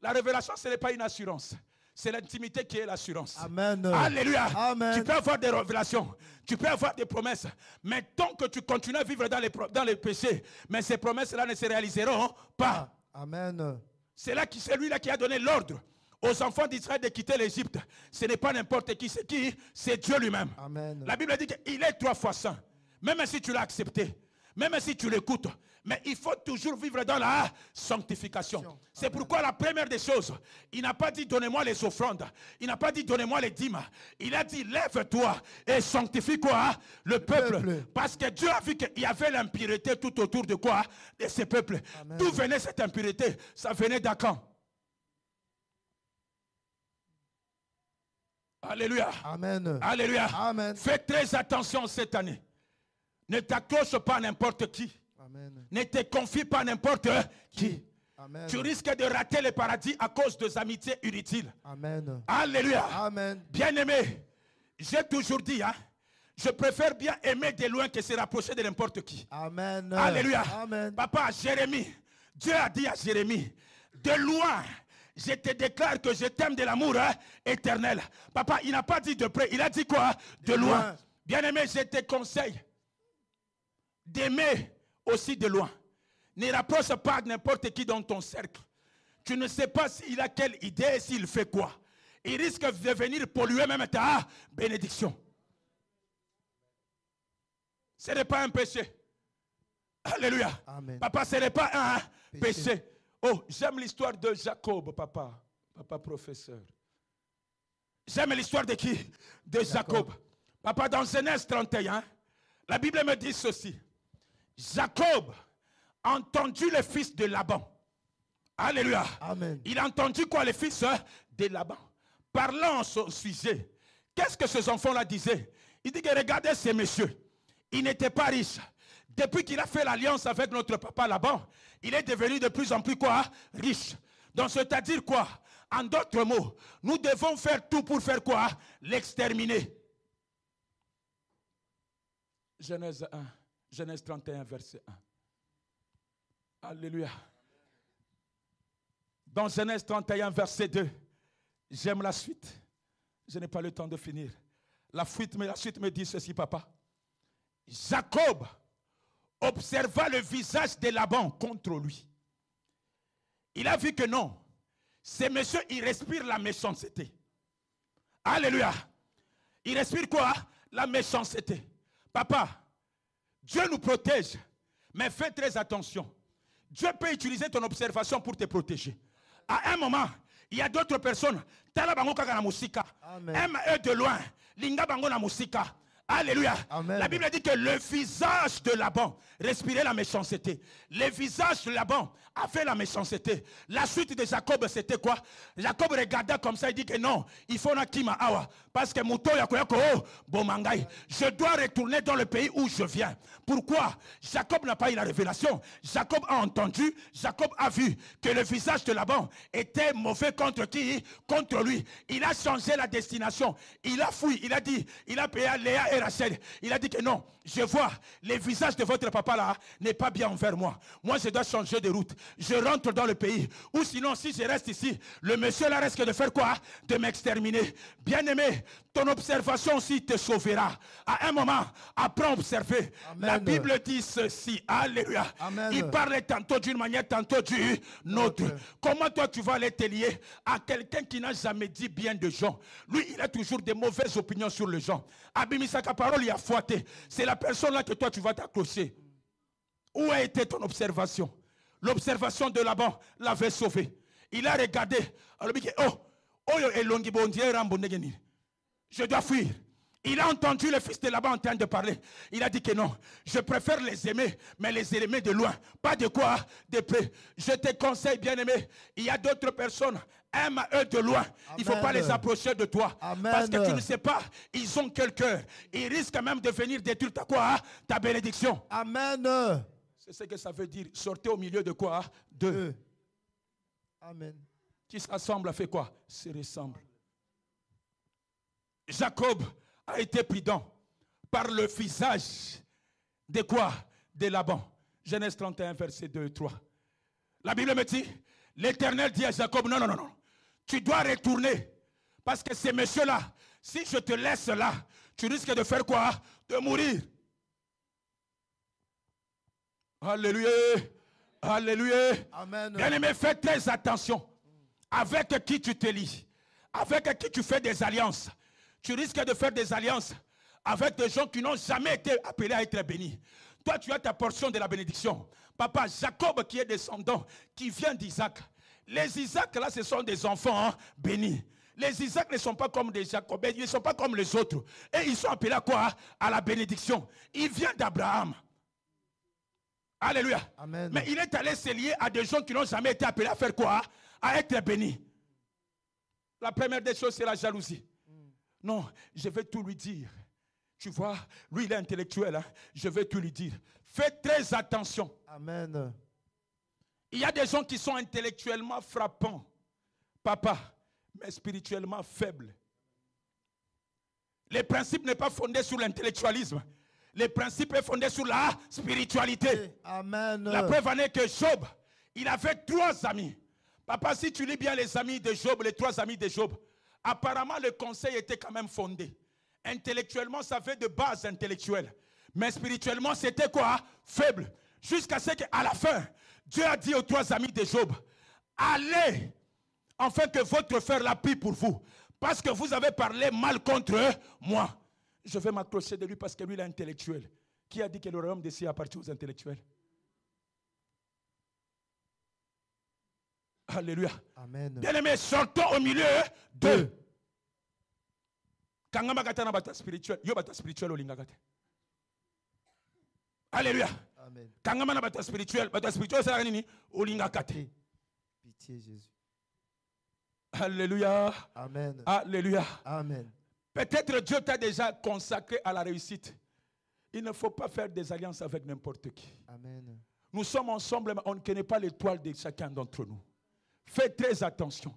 la révélation, ce n'est pas une assurance. C'est l'intimité qui est l'assurance. Amen. Alléluia. Amen. Tu peux avoir des révélations, tu peux avoir des promesses, mais tant que tu continues à vivre dans les péchés, mais ces promesses-là ne se réaliseront pas. Amen. C'est lui-là qui a donné l'ordre aux enfants d'Israël de quitter l'Égypte. Ce n'est pas n'importe qui, c'est qui? C'est Dieu lui-même. Amen. La Bible dit qu'il est 3 fois saint. Même si tu l'as accepté, même si tu l'écoutes, mais il faut toujours vivre dans la sanctification. C'est pourquoi la première des choses, il n'a pas dit donnez-moi les offrandes, il n'a pas dit donnez-moi les dîmes, il a dit lève-toi et sanctifie quoi? Le peuple. Parce que Dieu a vu qu'il y avait l'impureté tout autour de quoi? De ces peuples. D'où venait cette impureté? Ça venait d'Akan. Alléluia. Amen. Alléluia. Amen. Fais très attention cette année. Ne t'accroche pas à n'importe qui. Amen. Ne te confie pas à n'importe qui. Amen. Tu risques de rater le paradis à cause des amitiés inutiles. Amen. Alléluia. Amen. Bien-aimé, j'ai toujours dit, je préfère bien aimer de loin que se rapprocher de n'importe qui. Amen. Alléluia. Amen. Papa, Jérémie, Dieu a dit à Jérémie, de loin, je te déclare que je t'aime de l'amour éternel. Papa, il n'a pas dit de près, il a dit quoi? De loin. Bien-aimé, je te conseille d'aimer aussi de loin. Ne rapproche pas n'importe qui dans ton cercle. Tu ne sais pas s'il a quelle idée et s'il fait quoi. Il risque de venir polluer même ta bénédiction. Ce n'est pas un péché. Alléluia. Amen. Papa, ce n'est pas un péché. Oh, j'aime l'histoire de Jacob, papa. Papa professeur. J'aime l'histoire de qui? De Jacob. Papa, dans Genèse 31, la Bible me dit ceci. Jacob a entendu le fils de Laban. Alléluia. Amen. Il a entendu quoi, le fils de Laban? Parlant à son sujet. Qu'est-ce que ces enfants-là disaient? Il dit que regardez ces messieurs. Il n'était pas riche. Depuis qu'il a fait l'alliance avec notre papa Laban, il est devenu de plus en plus quoi? Riche. Donc c'est-à-dire quoi? En d'autres mots, nous devons faire tout pour faire quoi? L'exterminer. Genèse 1. Genèse 31, verset 1. Alléluia. Dans Genèse 31, verset 2, j'aime la suite. Je n'ai pas le temps de finir. La suite me dit ceci, papa. Jacob observa le visage de Laban contre lui. Il a vu que non, ces messieurs, ils respirent la méchanceté. Alléluia. Ils respirent quoi? La méchanceté. Papa, Dieu nous protège, mais fais très attention. Dieu peut utiliser ton observation pour te protéger. À un moment, il y a d'autres personnes. Aime eux de loin. Linga bango na musika. Alléluia. Amen. La Bible dit que le visage de Laban respirait la méchanceté. Le visage de Laban a fait la méchanceté. La suite de Jacob, c'était quoi? Jacob regardait comme ça, il dit que non, il faut na kima awa. Parce que Mouto yakoyako bomangai. Je dois retourner dans le pays où je viens. Pourquoi? Jacob n'a pas eu la révélation. Jacob a entendu, Jacob a vu que le visage de Laban était mauvais contre qui? Contre lui. Il a changé la destination. Il a fui, il a dit, il a payé à Léa et Rachel. Il a dit que non, je vois, le visage de votre papa là n'est pas bien envers moi. Moi, je dois changer de route. Je rentre dans le pays. Ou sinon, si je reste ici, le monsieur là risque de faire quoi? De m'exterminer. Bien-aimé, ton observation aussi te sauvera. À un moment, apprends à observer. Amen. La Bible dit ceci. Alléluia. Amen. Il parle tantôt d'une manière, tantôt d'une autre. Comment toi tu vas aller te lier à quelqu'un qui n'a jamais dit bien de gens? Lui, il a toujours des mauvaises opinions sur les gens. Abimisaka parole, il a foité. C'est la personne là que toi tu vas t'accrocher. Où a été ton observation? L'observation de Laban l'avait sauvé. Il a regardé. Alors il dit, oh, Je dois fuir. Il a entendu le fils de Laban en train de parler. Il a dit que non, je préfère les aimer, mais les aimer de loin. Pas de quoi, de près. Je te conseille, bien-aimé, il y a d'autres personnes, aime eux de loin. Amen. Il ne faut pas les approcher de toi. Amen. Parce que tu ne sais pas, ils ont quel cœur. Ils risquent même de venir détruire ta quoi, ta bénédiction. Amen. C'est ce que ça veut dire. Sortez au milieu de quoi? D'eux. Amen. Qui se rassemble a fait quoi? Se ressemble. Jacob a été prudent par le visage de quoi? De Laban. Genèse 31, verset 2 et 3. La Bible me dit, l'Éternel dit à Jacob, non, non, non, non. Tu dois retourner. Parce que ces messieurs-là, si je te laisse là, tu risques de faire quoi? De mourir. Alléluia. Alléluia. Amen. Bien-aimé, fais très attention. Avec qui tu te lis. Avec qui tu fais des alliances. Tu risques de faire des alliances avec des gens qui n'ont jamais été appelés à être bénis. Toi, tu as ta portion de la bénédiction. Papa, Jacob qui est descendant, qui vient d'Isaac. Les Isaac, là, ce sont des enfants bénis. Les Isaac ne sont pas comme des Jacob, ils ne sont pas comme les autres. Et ils sont appelés à quoi? À la bénédiction. Il vient d'Abraham. Alléluia. Amen. Mais il est allé se lier à des gens qui n'ont jamais été appelés à faire quoi? À être bénis. La première des choses, c'est la jalousie. Non, je vais tout lui dire. Tu vois, lui il est intellectuel, hein? Je vais tout lui dire. Fais très attention. Amen. Il y a des gens qui sont intellectuellement frappants, papa, mais spirituellement faibles. Le principe n'est pas fondé sur l'intellectualisme. Le principe est fondé sur la spiritualité. Amen. La preuve en est que Job, il avait 3 amis. Papa, si tu lis bien les amis de Job, les 3 amis de Job, apparemment le conseil était quand même fondé. Intellectuellement, ça fait de base intellectuelle. Mais spirituellement, c'était quoi? Faible. Jusqu'à ce qu'à la fin, Dieu a dit aux 3 amis de Job, allez, afin que votre frère la prie pour vous. Parce que vous avez parlé mal contre moi. Je vais m'accrocher de lui parce que lui, il est intellectuel. Qui a dit que le royaume des cieux appartient aux intellectuels? Alléluia. Amen. Bien-aimés, sortons au milieu d'eux. Spirituel. Alléluia. Amen. Spirituel, Pitié, Jésus. Alléluia. Amen. Alléluia. Amen. Peut-être Dieu t'a déjà consacré à la réussite. Il ne faut pas faire des alliances avec n'importe qui. Amen. Nous sommes ensemble, mais on ne connaît pas l'étoile de chacun d'entre nous. Fais très attention.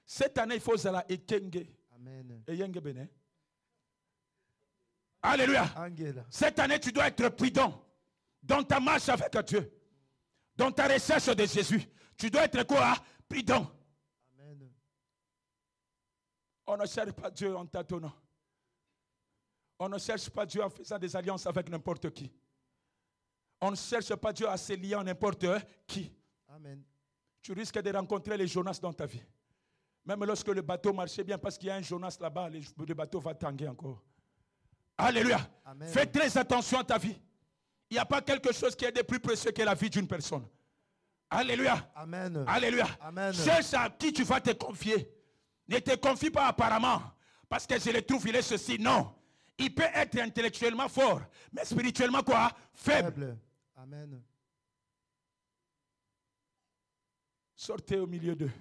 Cette année, il faut zala ekenge. Amen. Eyenge bene. Alléluia. Angela. Cette année, tu dois être prudent dans ta marche avec Dieu. Dans ta recherche de Jésus. Tu dois être quoi? Prudent. Amen. On ne cherche pas Dieu en tâtonnant. On ne cherche pas Dieu en faisant des alliances avec n'importe qui. On ne cherche pas Dieu à se lier à n'importe qui. Amen. Tu risques de rencontrer les Jonas dans ta vie. Même lorsque le bateau marchait bien, parce qu'il y a un Jonas là-bas, le bateau va tanguer encore. Alléluia. Amen. Fais très attention à ta vie. Il n'y a pas quelque chose qui est de plus précieux que la vie d'une personne. Alléluia. Amen. Alléluia. Amen. Cherche à qui tu vas te confier. Ne te confie pas apparemment. Parce que je le trouve, il est ceci. Non. Il peut être intellectuellement fort. Mais spirituellement quoi? Faible. Amen. Sortez au milieu d'eux.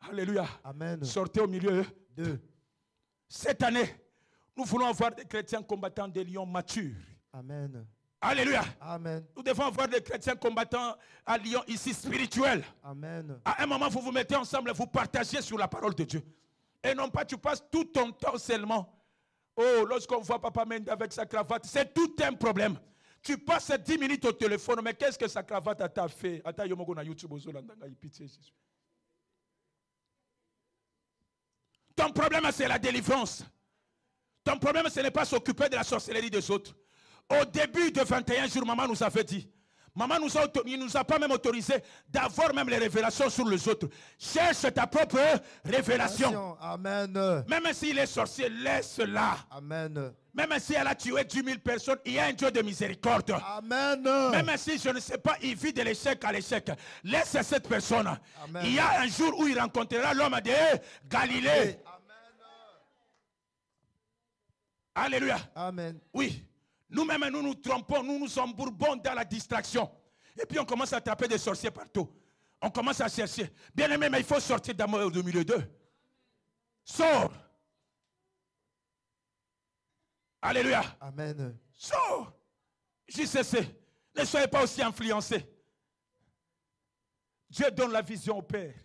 Alléluia. Amen. Sortez au milieu d'eux. Cette année, nous voulons avoir des chrétiens combattants, des lions matures. Amen. Alléluia. Amen. Nous devons avoir des chrétiens combattants à lions ici spirituels. Amen. À un moment, vous vous mettez ensemble et vous partagez sur la parole de Dieu. Et non pas tu passes tout ton temps seulement. Oh, lorsqu'on voit Papa Mende avec sa cravate, c'est tout un problème. Tu passes 10 minutes au téléphone, mais qu'est-ce que sa cravate t'a fait? Ton problème, c'est la délivrance. Ton problème, ce n'est pas s'occuper de la sorcellerie des autres. Au début de 21 jours, maman nous avait dit, maman ne nous a pas même autorisé d'avoir même les révélations sur les autres. Cherche ta propre révélation. Amen. Même s'il est sorcier, laisse-la. Amen. Même si elle a tué 10 000 personnes, il y a un Dieu de miséricorde. Amen. Même si je ne sais pas, il vit de l'échec à l'échec. Laisse cette personne. Amen. Il y a un jour où il rencontrera l'homme de Galilée. Alléluia. Amen. Oui. Nous-mêmes, nous nous trompons, nous nous embourbons dans la distraction. Et puis on commence à attraper des sorciers partout. On commence à chercher. Bien aimé, mais il faut sortir d'amour du milieu d'eux. Sors. Alléluia. Amen. Sors. JCC. Ne soyez pas aussi influencés. Dieu donne la vision au Père,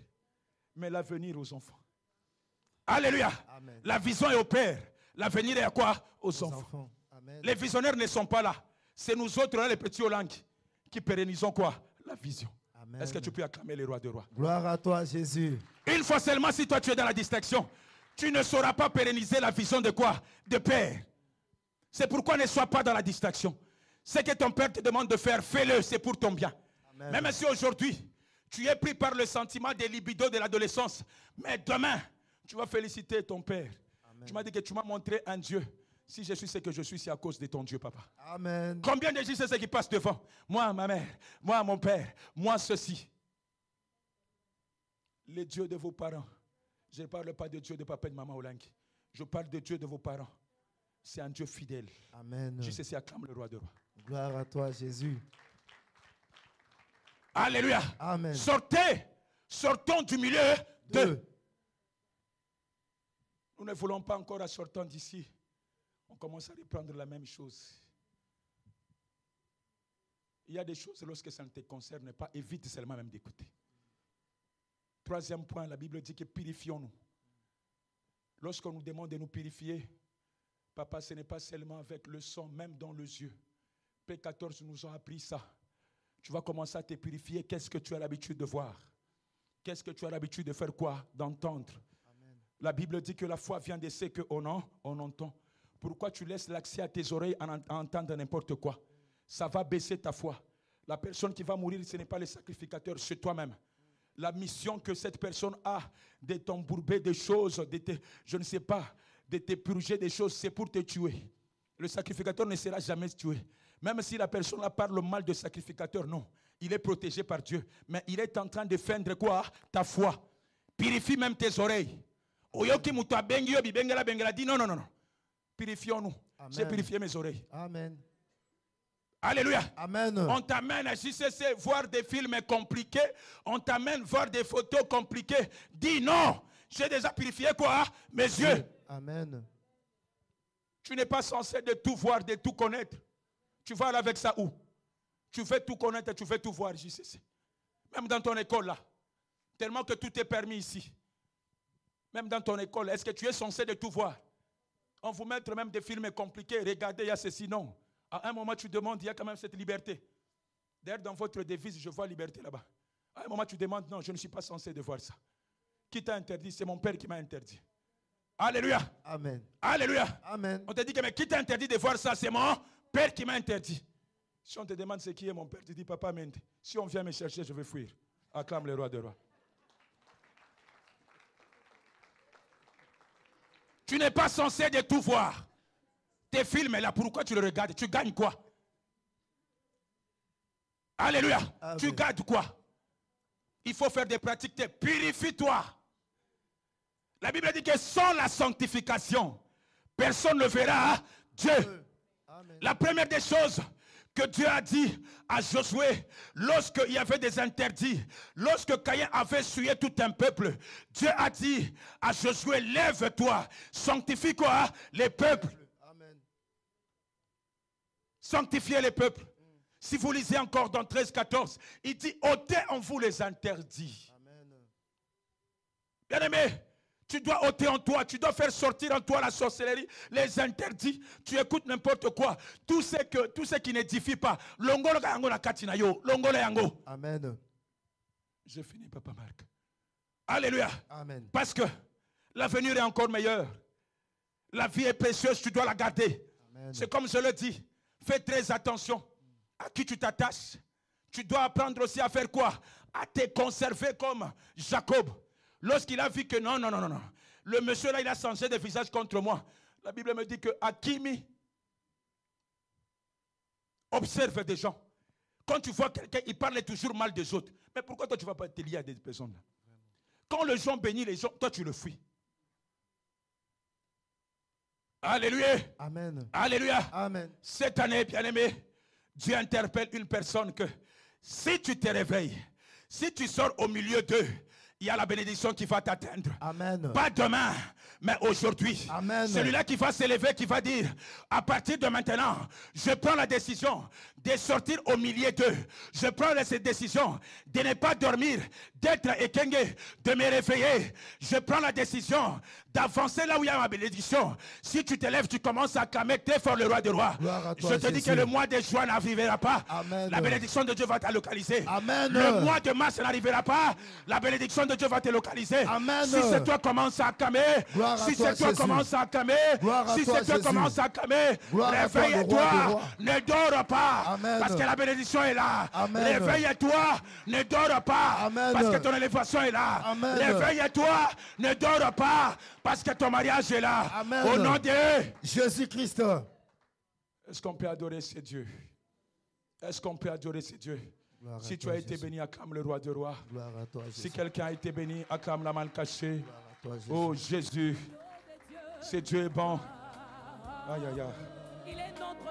mais l'avenir aux enfants. Alléluia. Amen. La vision est au Père. L'avenir est à quoi? Aux enfants. Amen. Les visionnaires ne sont pas là. C'est nous autres, là, les petits Olangues, qui pérennisons quoi? La vision. Amen. Est-ce que tu peux acclamer les rois des rois? Gloire à toi, Jésus. Une fois seulement, si toi tu es dans la distraction, tu ne sauras pas pérenniser la vision de quoi? De Père. C'est pourquoi ne sois pas dans la distraction. Ce que ton Père te demande de faire, fais-le, c'est pour ton bien. Amen. Même si aujourd'hui, tu es pris par le sentiment des libidos de l'adolescence, mais demain, tu vas féliciter ton Père. Amen. Tu m'as dit que tu m'as montré un Dieu. Si je suis ce que je suis, c'est à cause de ton Dieu, papa. Amen. Combien de JCC qui passent devant? Moi, ma mère, moi, mon père, moi, ceci. Les dieux de vos parents. Je ne parle pas de Dieu de papa et de maman Olangi. Je parle de Dieu de vos parents. C'est un Dieu fidèle. Amen. JCC acclame le roi de rois. Gloire à toi, Jésus. Alléluia. Amen. Sortons du milieu d'eux. Nous ne voulons pas encore, en sortant d'ici, on commence à reprendre la même chose. Il y a des choses, lorsque ça ne te concerne pas, évite seulement même d'écouter. Troisième point, la Bible dit que purifions-nous. Lorsqu'on nous demande de nous purifier, papa, ce n'est pas seulement avec le sang, même dans les yeux. P14 nous a appris ça. Tu vas commencer à te purifier. Qu'est-ce que tu as l'habitude de voir? Qu'est-ce que tu as l'habitude de faire quoi? D'entendre. La Bible dit que la foi vient de ce qu'on entend. Pourquoi tu laisses l'accès à tes oreilles à entendre n'importe quoi? Ça va baisser ta foi. La personne qui va mourir, ce n'est pas le sacrificateur, c'est toi-même. La mission que cette personne a de t'embourber des choses, je ne sais pas, de te purger des choses, c'est pour te tuer. Le sacrificateur ne sera jamais tué. Même si la personne parle mal de sacrificateur, non. Il est protégé par Dieu. Mais il est en train de feindre quoi? Ta foi. Purifie même tes oreilles. Oyoki muta bengi yo bibengela bengela dit non. Purifions-nous. J'ai purifié mes oreilles. Amen. Alléluia. Amen. On t'amène à JCC voir des films compliqués. On t'amène voir des photos compliquées. Dis non. J'ai déjà purifié quoi? Mes yeux. Amen. Tu n'es pas censé de tout voir, de tout connaître. Tu vas aller avec ça où? Tu veux tout connaître, tu veux tout voir, JCC. Même dans ton école là. Tellement que tout est permis ici. Même dans ton école, est-ce que tu es censé de tout voir? On vous met même des films compliqués. Regardez, il y a ceci, non. À un moment, tu demandes, il y a quand même cette liberté. D'ailleurs, dans votre devise, je vois liberté là-bas. À un moment, tu demandes, non, je ne suis pas censé de voir ça. Qui t'a interdit? C'est mon père qui m'a interdit. Alléluia. Amen. Alléluia. Amen. On te dit que, mais qui t'a interdit de voir ça? C'est mon père qui m'a interdit. Si on te demande ce qui est mon père, tu dis, papa, mente. Si on vient me chercher, je vais fuir. Acclame le roi des rois. Tu n'es pas censé de tout voir. Tes films là, pourquoi tu le regardes? Tu gagnes quoi? Alléluia. Amen. Tu gagnes quoi? Il faut faire des pratiques. Purifie-toi. La Bible dit que sans la sanctification, personne ne verra Dieu. Amen. La première des choses que Dieu a dit à Josué, lorsqu'il y avait des interdits, lorsque Caïn avait souillé tout un peuple, Dieu a dit à Josué, lève-toi, sanctifie quoi? Les peuples. Amen. Sanctifiez les peuples. Si vous lisez encore dans 13-14, il dit, ôtez en vous les interdits. Amen. Bien-aimé, tu dois ôter en toi, tu dois faire sortir en toi la sorcellerie, les interdits. Tu écoutes n'importe quoi. Tout ce qui n'édifie pas. Amen. Je finis, Papa Marc. Alléluia. Amen. Parce que l'avenir est encore meilleur. La vie est précieuse, tu dois la garder. C'est comme je le dis. Fais très attention à qui tu t'attaches. Tu dois apprendre aussi à faire quoi? À te conserver comme Jacob. Lorsqu'il a vu que non. Le monsieur là, il a changé de visage contre moi. La Bible me dit que Hakimi, Observe des gens. Quand tu vois quelqu'un, il parle toujours mal des autres. Mais pourquoi toi tu ne vas pas te lier à des personnes là? Quand les gens bénissent les gens, toi tu le fuis. Alléluia. Amen. Alléluia. Amen. Cette année, bien-aimé, Dieu interpelle une personne que si tu te réveilles, si tu sors au milieu d'eux, il y a la bénédiction qui va t'atteindre. Amen. Pas demain, mais aujourd'hui. Amen. Celui-là qui va s'élever, qui va dire, à partir de maintenant, je prends la décision de sortir au milieu d'eux. Je prends cette décision de ne pas dormir, d'être ékengue, de me réveiller. Je prends la décision d'avancer là où il y a ma bénédiction. Si tu te lèves, tu commences à clamer très fort le roi des rois. Toi, je te dis que le mois de juin n'arrivera pas. Amen. La bénédiction de Dieu va te localiser. Amen. Le mois de mars n'arrivera pas. La bénédiction de Dieu va te localiser. Amen. Si c'est toi, commence à clamer. Si c'est toi, commence à clamer. Si c'est toi, commence à clamer. Réveille-toi. Ne dors pas. Amen. Parce que la bénédiction est là. Amen. Réveille-toi. Ne dors pas. Amen. Parce que ton élévation est là. Amen. Réveille-toi. Ne dors pas. Parce que ton mariage est là. Amen. Au nom de Jésus-Christ. Est-ce qu'on peut adorer ce Dieu? Est-ce qu'on peut adorer ce Dieu? Si tu as été béni, acclame le roi des rois. Si quelqu'un a été béni, acclame la mal cachée. Oh Jésus, ce Dieu est bon. Aïe, aïe, aïe.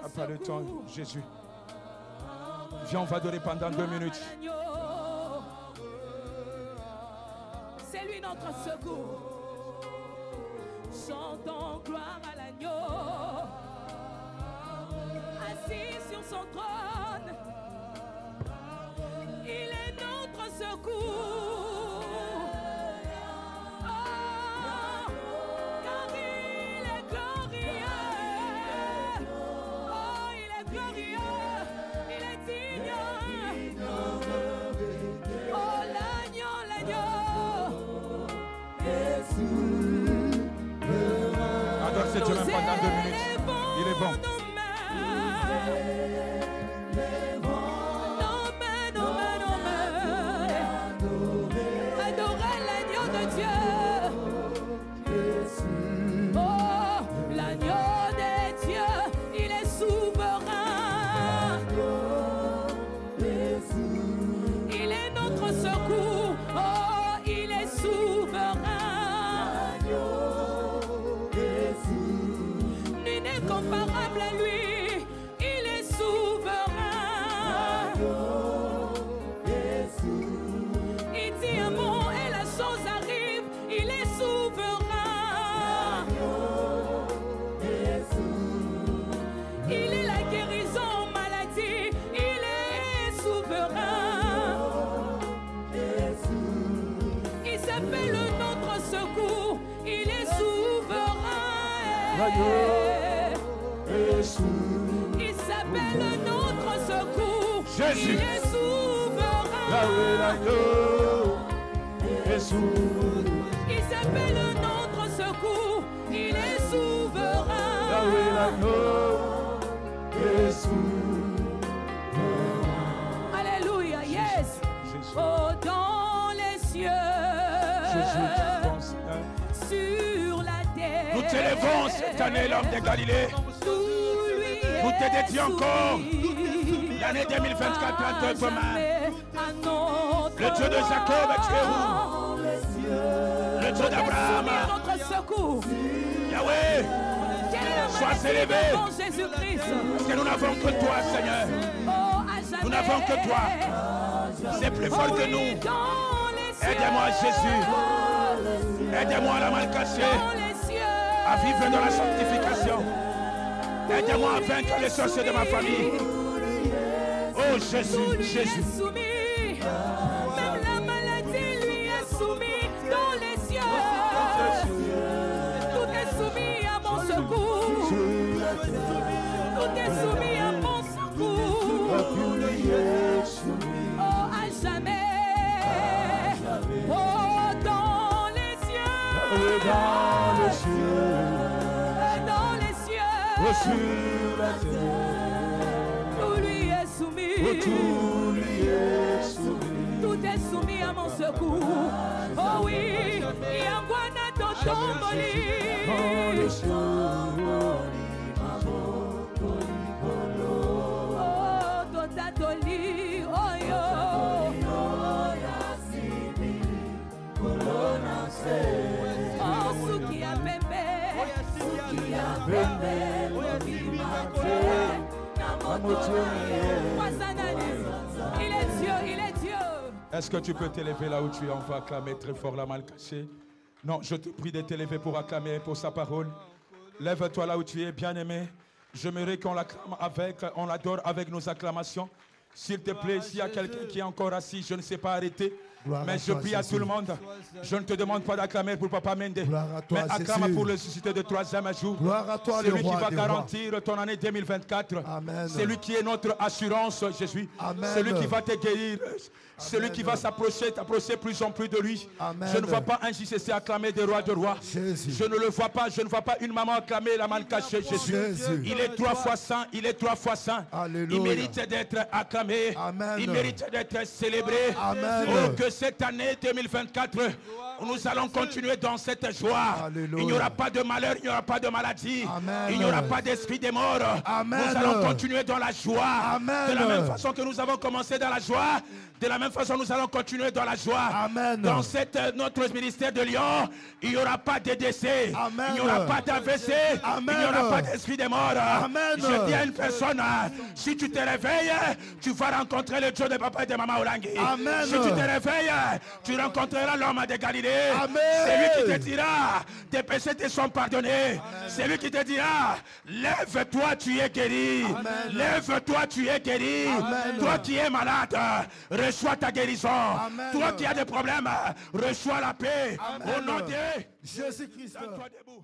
Après le temps, Jésus. Viens, on va adorer pendant 2 minutes. C'est lui notre secours. Chantons gloire à l'agneau. Assis sur son trône, il est notre secours. Oh, car il est glorieux. Oh, il est glorieux. Il est digne. Oh, l'agneau. Adore ce Dieu même pendant 2 minutes. Il est bon. Comparable à lui, il est souverain. Il dit un mot et la chose arrive, il est souverain. Il est la guérison en maladie, il est souverain. Il s'appelle notre secours, il est souverain. Il s'appelle notre secours. Jésus. Il est souverain. Il s'appelle notre secours. Il est souverain. Alléluia. Yes. Oh, dans les cieux. Sur la terre. Nous t'élevons cette année, l'homme de Galilée. Nous te dédions encore l'année 2024 entre tes mains. Le Dieu de Jacob, tu es où? Le Dieu d'Abraham. Yahweh, sois élevé. Parce que nous n'avons que toi, Seigneur. Nous n'avons que toi. C'est plus fort que nous. Aide-moi, Jésus. Aide-moi à la mal cachée. À vivre dans la sanctification. Aide-moi à vaincre les sorciers de ma famille. Oh Jésus, Jésus. Même la maladie lui est soumise dans les cieux. Tout est soumis à mon secours. Tout est soumis à mon secours. Oh, à jamais. Oh, dans les cieux. Dans les cieux. Dans les cieux. Sur la terre. Tout lui est soumis. Tout lui est soumis. Tout est soumis à mon secours. Oh oui, Yangwana Totomboli. Dans les cieux. Oh, Il est Dieu, il est Dieu. Est-ce que tu peux t'élever là où tu es? On va acclamer très fort la mal cachée. Non, je te prie de t'élever pour acclamer pour sa parole. Lève-toi là où tu es, bien-aimé. J'aimerais qu'on l'acclame on l'adore avec nos acclamations. S'il te plaît, s'il y a quelqu'un qui est encore assis, je ne sais pas arrêter. Mais je prie à tout le monde. Je ne te demande pas d'acclamer pour Papa Mende. Mais acclame pour le suscité de 3e jour. C'est lui qui va garantir ton année 2024. C'est lui qui est notre assurance, Jésus. C'est lui qui va te guérir. Celui qui va t'approcher plus en plus de lui. Je ne vois pas un JCC acclamer des rois de rois. Je ne le vois pas. Je ne vois pas une maman acclamer la main cachée, Jésus. Il est 3 fois saint. Il est 3 fois saint. Il mérite d'être acclamé. Il mérite d'être célébré. Oh, que cette année 2024, nous allons continuer dans cette joie. Il n'y aura pas de malheur, il n'y aura pas de maladie. Il n'y aura pas d'esprit des morts. Nous allons continuer dans la joie. De la même façon que nous avons commencé dans la joie, de la même façon nous allons continuer dans la joie. Dans notre ministère de Lyon, il n'y aura pas de décès. Il n'y aura pas d'AVC. Il n'y aura pas d'esprit des morts. Je dis à une personne, si tu te réveilles, tu vas rencontrer le Dieu de papa et de maman Olangi. Si tu te réveilles, tu rencontreras l'homme de Galilée. C'est lui qui te dira, tes péchés te sont pardonnés. C'est lui qui te dira, lève-toi, tu es guéri. Lève-toi, tu es guéri. Toi qui es malade, reçois ta guérison. Toi qui as des problèmes, reçois la paix. Au nom de Jésus-Christ. Tiens-toi debout.